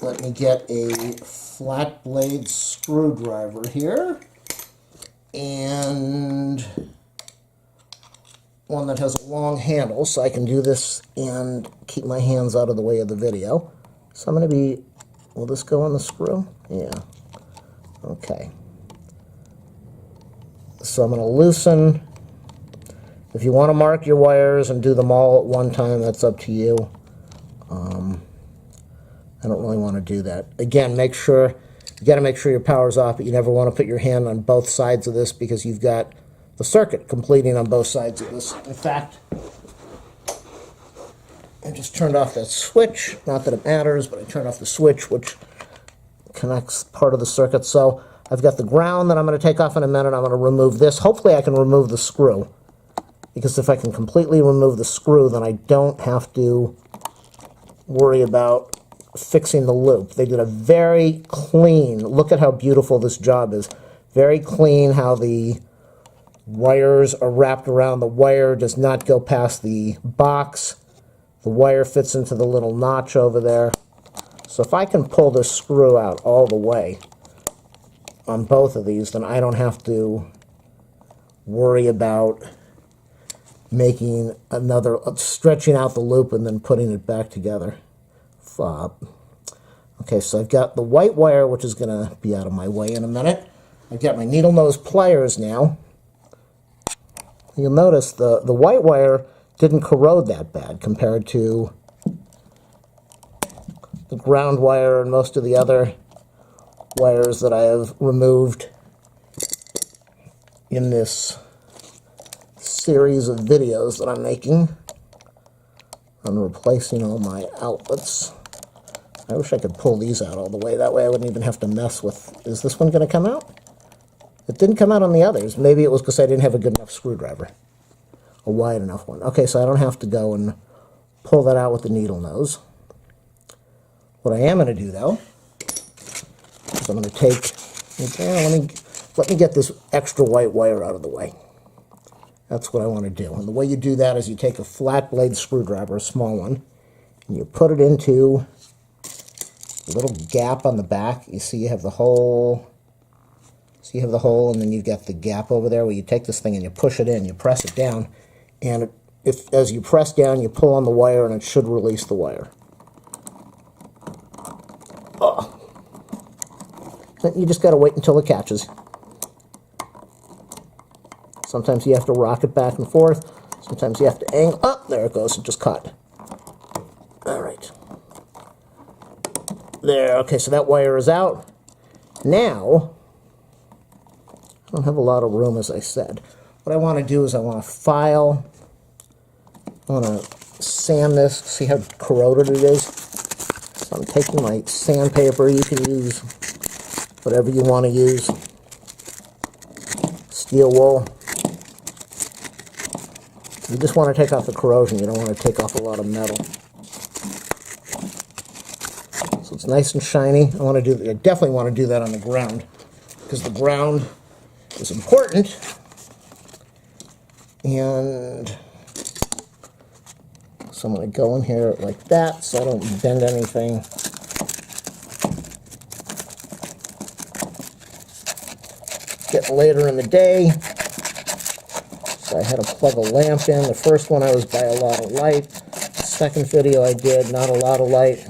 Let me get a flat blade screwdriver here. And one that has a long handle so I can do this and keep my hands out of the way of the video. So I'm going to be... Will this go on the screw? Yeah. Okay. So I'm going to loosen. If you want to mark your wires and do them all at one time, that's up to you. I don't really want to do that. Again, make sure You got to make sure your power's off, but you never want to put your hand on both sides of this because you've got the circuit completing on both sides of this. In fact, I just turned off that switch. Not that it matters, but I turned off the switch, which connects part of the circuit. So I've got the ground that I'm going to take off in a minute. I'm going to remove this. Hopefully I can remove the screw, because if I can completely remove the screw, then I don't have to worry about fixing the loop. They did a very clean, look at how beautiful this job is. Very clean how the wires are wrapped around. The wire does not go past the box. The wire fits into the little notch over there. So if I can pull this screw out all the way on both of these, then I don't have to worry about making another, stretching out the loop and then putting it back together. Fob. Okay, so I've got the white wire, which is going to be out of my way in a minute. I've got my needle nose pliers now. You'll notice the white wire didn't corrode that bad compared to the ground wire and most of the other wires that I have removed in this series of videos that I'm making on replacing all my outlets. I wish I could pull these out all the way. That way I wouldn't even have to mess with... Is this one going to come out? It didn't come out on the others. Maybe it was because I didn't have a good enough screwdriver. A wide enough one. Okay, so I don't have to go and pull that out with the needle nose. What I am going to do, though, is I'm going to take... let me get this extra white wire out of the way. That's what I want to do. And the way you do that is you take a flat blade screwdriver, a small one, and you put it into a little gap on the back. You see you have the hole. So you have the hole, and then you've got the gap over there where you take this thing and you push it in, you press it down, and as you press down, you pull on the wire, and it should release the wire. Oh. Then you just got to wait until it catches. Sometimes you have to rock it back and forth. Sometimes you have to angle. Oh, there it goes. It just caught. All right. There. Okay, so that wire is out. Now, I don't have a lot of room, as I said. What I want to do is I want to file. I want to sand this. See how corroded it is? So I'm taking my sandpaper. You can use whatever you want to use. Steel wool. You just want to take off the corrosion. You don't want to take off a lot of metal. So it's nice and shiny. I definitely want to do that on the ground, because the ground is important. And so I'm going to go in here like that so I don't bend anything. Getting later in the day, so I had to plug a lamp in. The first one I was by a lot of light. The second video I did, not a lot of light.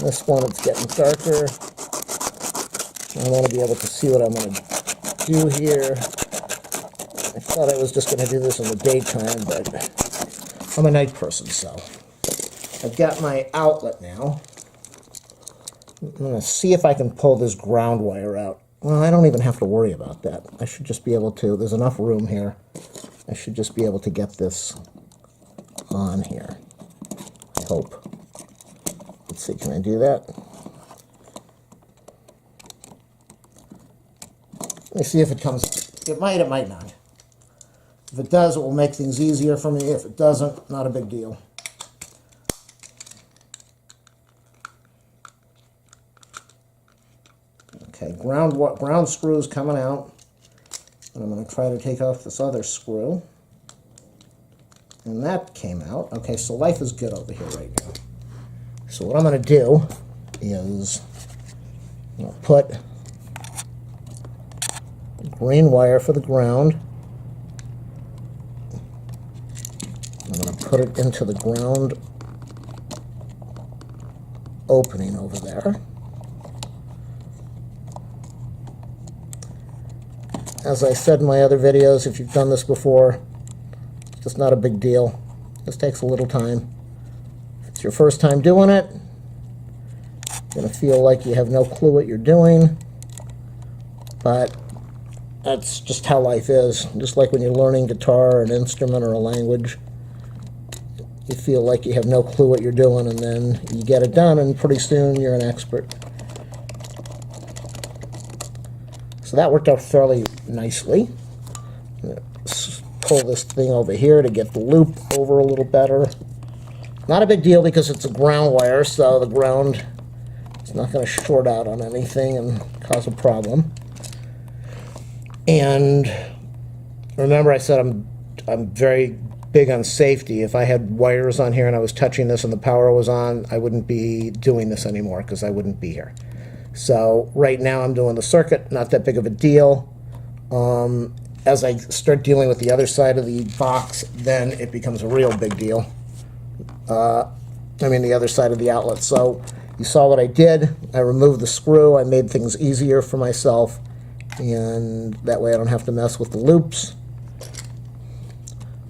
This one it's getting darker. I want to be able to see what I'm going to do here. I thought I was just going to do this in the daytime, but I'm a night person, so. I've got my outlet now. I'm going to see if I can pull this ground wire out. Well, I don't even have to worry about that. I should just be able to, there's enough room here. I should just be able to get this on here. I hope. Let's see, can I do that? Let me see if it comes. It might not. If it does, it will make things easier for me. If it doesn't, not a big deal. Okay, ground screws coming out. And I'm going to try to take off this other screw. And that came out. Okay, so life is good over here right now. So what I'm going to do is I'm going to put green wire for the ground. I'm going to put it into the ground opening over there. As I said in my other videos, if you've done this before, it's just not a big deal. This takes a little time. If it's your first time doing it, You're going to feel like you have no clue what you're doing, but that's just how life is. Just like when you're learning guitar or an instrument or a language, you feel like you have no clue what you're doing, and then you get it done, and pretty soon you're an expert. So that worked out fairly nicely. Pull this thing over here to get the loop over a little better. Not a big deal because it's a ground wire, so the ground is not going to short out on anything and cause a problem. And remember, I said I'm very big on safety. If I had wires on here and I was touching this and the power was on, I wouldn't be doing this anymore because I wouldn't be here. So right now I'm doing the circuit, not that big of a deal. As I start dealing with the other side of the box, then it becomes a real big deal. The other side of the outlet. So you saw what I did. I removed the screw. I made things easier for myself, and that way I don't have to mess with the loops.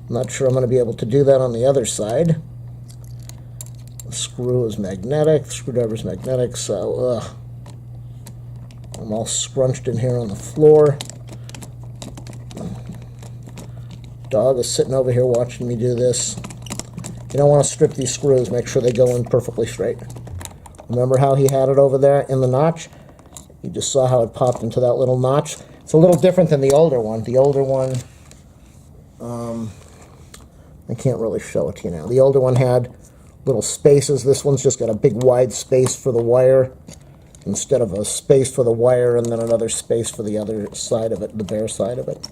I'm not sure I'm going to be able to do that on the other side. The screw is magnetic. The screwdriver is magnetic, so I'm all scrunched in here on the floor. Dog is sitting over here watching me do this. You don't want to strip these screws. Make sure they go in perfectly straight. Remember how he had it over there in the notch? You just saw how it popped into that little notch. It's a little different than the older one. The older one, I can't really show it to you now. The older one had little spaces. This one's just got a big wide space for the wire instead of a space for the wire and then another space for the other side of it, the bare side of it.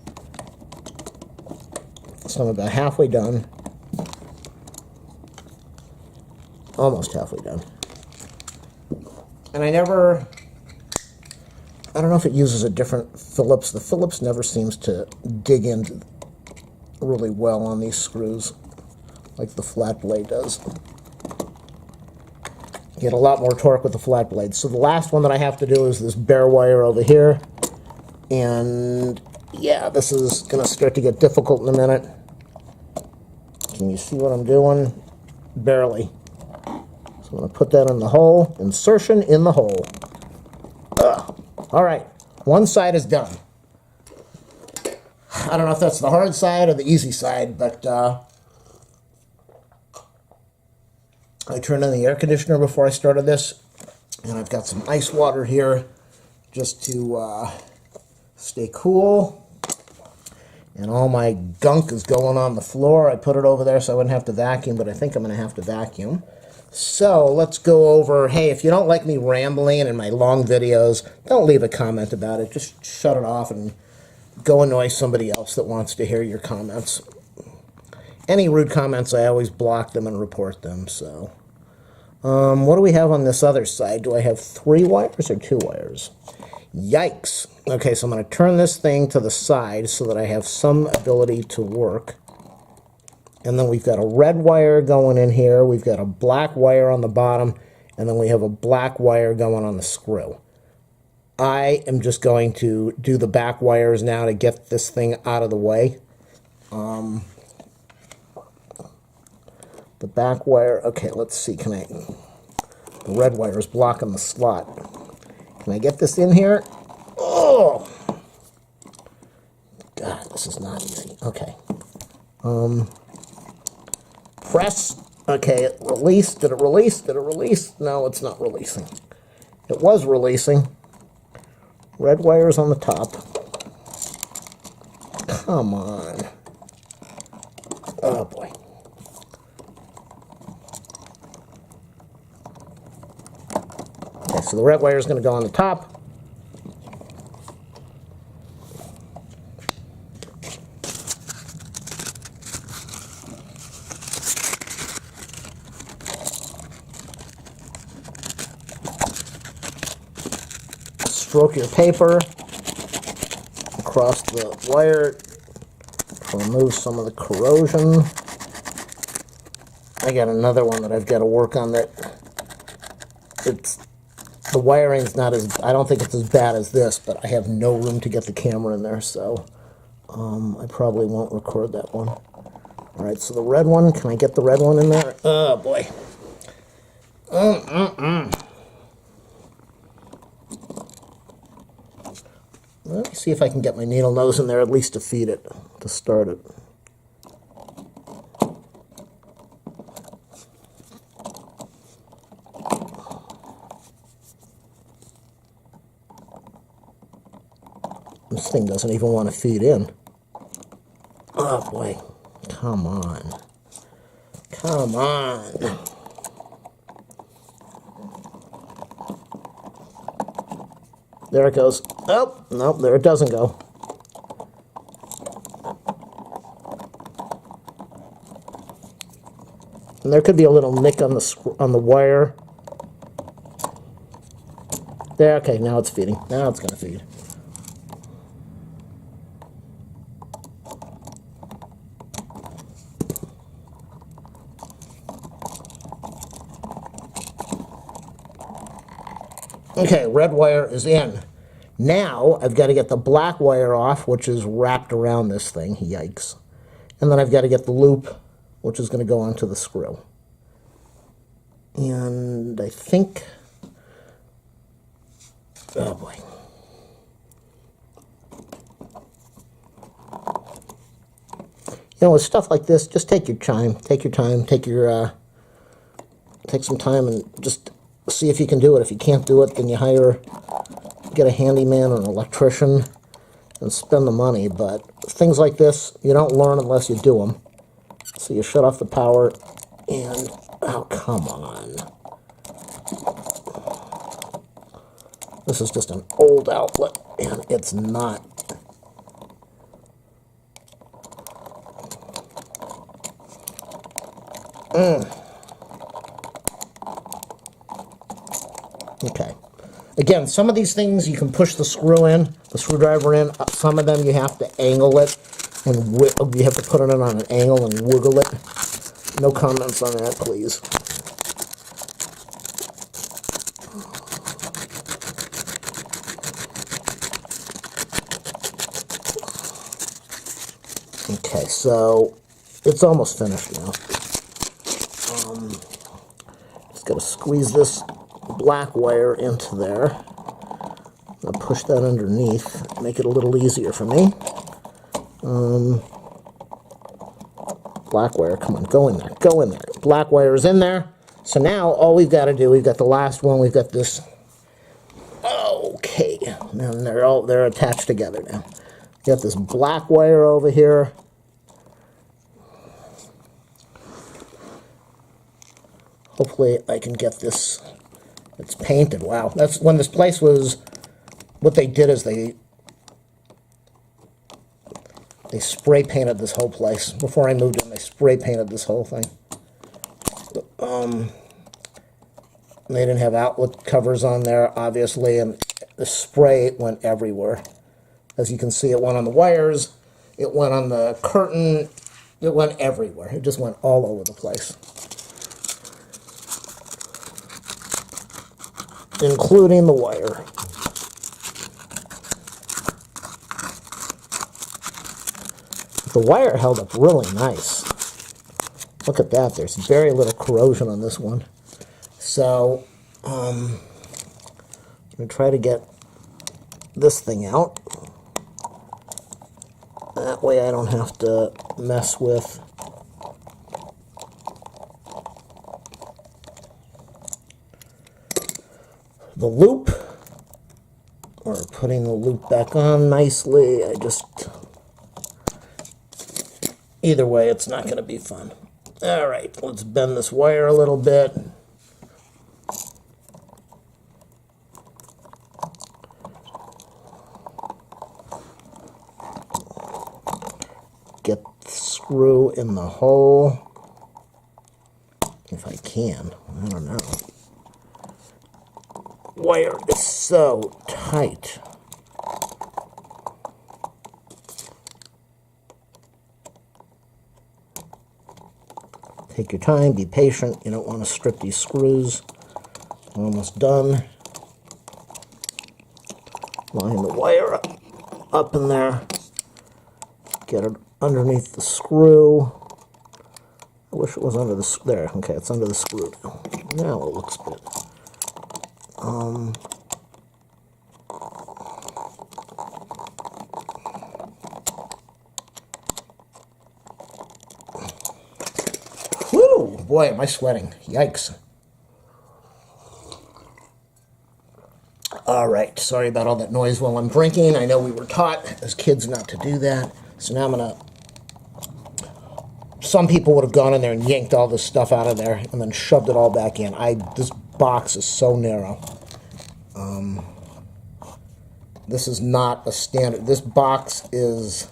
So I'm about halfway done. Almost halfway done. And I don't know if it uses a different Phillips. The Phillips never seems to dig in really well on these screws like the flat blade does. You get a lot more torque with the flat blade. So the last one that I have to do is this bare wire over here. And yeah, this is going to start to get difficult in a minute. Can you see what I'm doing? Barely. So I'm going to put that in the hole. Insertion in the hole. All right, one side is done. I don't know if that's the hard side or the easy side, but I turned on the air conditioner before I started this, and I've got some ice water here just to stay cool. And all my gunk is going on the floor. I put it over there so I wouldn't have to vacuum, but I think I'm going to have to vacuum. So let's go over, hey, if you don't like me rambling in my long videos, don't leave a comment about it. Just shut it off and go annoy somebody else that wants to hear your comments. Any rude comments, I always block them and report them. So what do we have on this other side? Do I have 3 wires or 2 wires? Yikes. Okay, so I'm going to turn this thing to the side so that I have some ability to work. And then we've got a red wire going in here. We've got a black wire on the bottom. And then we have a black wire going on the screw. I am just going to do the back wires now to get this thing out of the way. The back wire, okay, let's see, the red wire is blocking the slot. Can I get this in here? Oh! God, this is not easy. Okay. Press. Okay, it released. Did it release? Did it release? No, it's not releasing. It was releasing. Red wire's on the top. Come on. Oh, boy. Okay, so the red wire is going to go on the top. Stroke your paper across the wire to remove some of the corrosion. I got another one that I've got to work on that the wiring's not as, I don't think it's as bad as this, but I have no room to get the camera in there, so I probably won't record that one. Alright, so the red one, can I get the red one in there? Oh boy. See if I can get my needle nose in there at least to feed it, to start it. This thing doesn't even want to feed in. Oh boy, come on. Come on. There it goes. Oh, no, there it doesn't go. And there could be a little nick on the wire. There, okay, now it's feeding. Now it's going to feed. Okay, red wire is in. Now I've got to get the black wire off, which is wrapped around this thing. Yikes. And then I've got to get the loop, which is going to go onto the screw. And I think... oh boy. You know, with stuff like this, just take your time. Take your time. Take some time and just see if you can do it. If you can't do it, then you get a handyman or an electrician and spend the money. But things like this, you don't learn unless you do them. So you shut off the power and... oh, come on. This is just an old outlet, and it's not... Okay. Again, some of these things you can push the screwdriver in. Some of them you have to angle it, and you have to put it on an angle and wiggle it. No comments on that, please. Okay, so it's almost finished now. Just got to squeeze this black wire into there. I'll push that underneath, make it a little easier for me. Black wire, come on, go in there, go in there. Black wire is in there. So now all we've got to do, we've got the last one, we've got this. Okay, now they're attached together now. Got this black wire over here. Hopefully I can get this. It's painted. Wow, that's when this place was. What they did is they spray painted this whole place. Before I moved in, they spray painted this whole thing. They didn't have outlet covers on there, obviously, and the spray went everywhere. As you can see, it went on the wires, it went on the curtain, it went everywhere. It just went all over the place. Including the wire. The wire held up really nice. Look at that, there's very little corrosion on this one. So, I'm going to try to get this thing out. That way I don't have to mess with the loop, or putting the loop back on nicely. Either way, it's not going to be fun. All right, let's bend this wire a little bit. Get the screw in the hole. If I can, I don't know. Wire is so tight. Take your time, be patient. You don't want to strip these screws. We're almost done. Line the wire up in there. Get it underneath the screw. I wish it was under the... there, okay, it's under the screw now. Now it looks good. boy, am I sweating. Yikes. All right, sorry about all that noise while I'm drinking. I know we were taught as kids not to do that. So now I'm going to... Some people would have gone in there and yanked all this stuff out of there and then shoved it all back in. This box is so narrow. This is not a standard. This box is...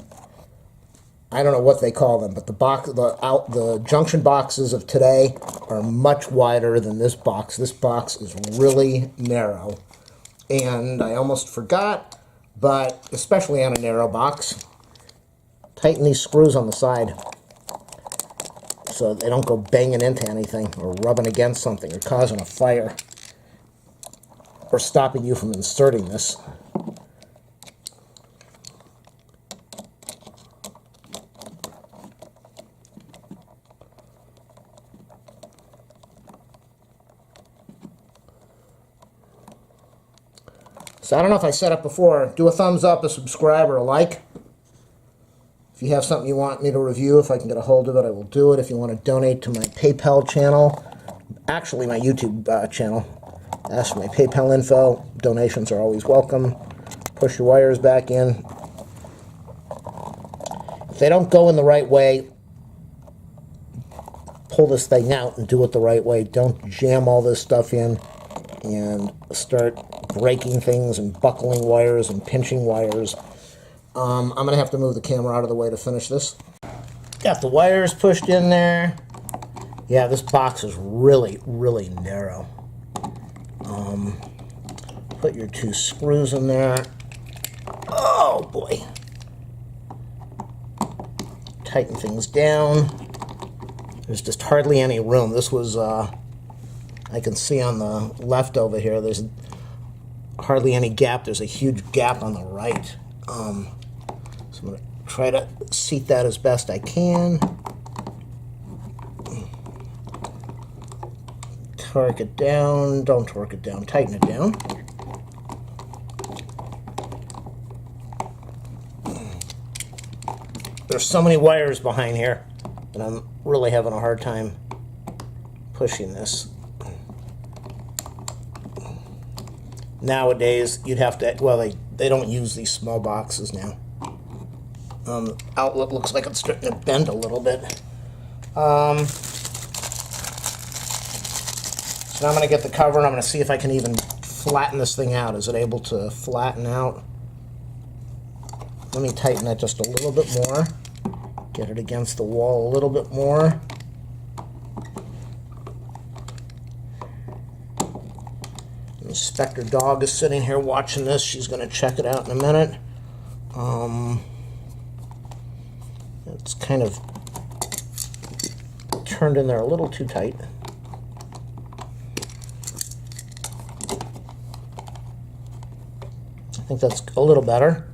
I don't know what they call them, but the junction boxes of today are much wider than this box. This box is really narrow. And I almost forgot, but especially on a narrow box, tighten these screws on the side so they don't go banging into anything or rubbing against something or causing a fire or stopping you from inserting this. So I don't know if I said it before. Do a thumbs up, a subscribe, or a like. If you have something you want me to review, if I can get a hold of it, I will do it. If you want to donate to my PayPal channel, actually my YouTube channel, ask for my PayPal info. Donations are always welcome. Push your wires back in. If they don't go in the right way, pull this thing out and do it the right way. Don't jam all this stuff in and start breaking things and buckling wires and pinching wires. I'm going to have to move the camera out of the way to finish this. Got the wires pushed in there. Yeah, this box is really, really narrow. Put your 2 screws in there. Oh, boy. Tighten things down. There's just hardly any room. This was, I can see on the left over here, there's hardly any gap. There's a huge gap on the right. So I'm going to try to seat that as best I can. Torque it down. Don't torque it down. Tighten it down. There's so many wires behind here that I'm really having a hard time pushing this. Nowadays, you'd have to, well, they don't use these small boxes now. Outlet looks like it's starting to bend a little bit. So now I'm going to get the cover and I'm going to see if I can even flatten this thing out. Is it able to flatten out? Let me tighten that just a little bit more. Get it against the wall a little bit more. Inspector Dog is sitting here watching this. She's going to check it out in a minute. It's kind of turned in there a little too tight. I think that's a little better.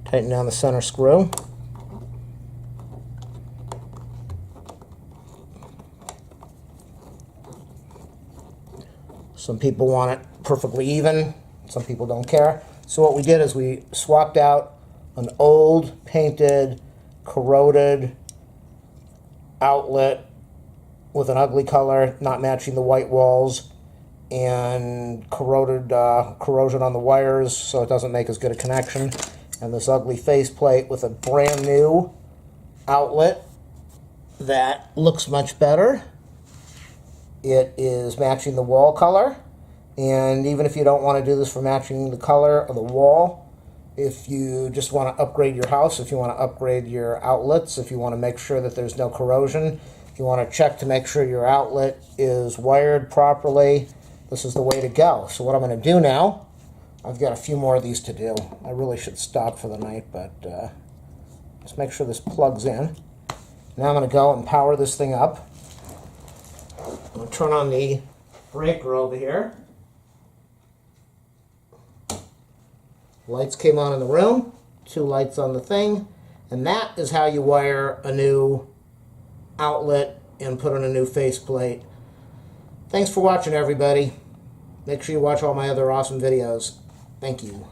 Tighten down the center screw. Some people want it perfectly even. Some people don't care. So what we did is we swapped out an old, painted, corroded outlet with an ugly color, not matching the white walls, and corrosion on the wires, so it doesn't make as good a connection. And this ugly faceplate with a brand new outlet that looks much better. It is matching the wall color, and even if you don't want to do this for matching the color of the wall, if you just want to upgrade your house, if you want to upgrade your outlets, if you want to make sure that there's no corrosion, if you want to check to make sure your outlet is wired properly, this is the way to go. So what I'm going to do now, I've got a few more of these to do. I really should stop for the night, but just make sure this plugs in. Now I'm going to go and power this thing up. I'm going to turn on the breaker over here. Lights came on in the room, 2 lights on the thing, and that is how you wire a new outlet and put on a new faceplate. Thanks for watching, everybody. Make sure you watch all my other awesome videos. Thank you.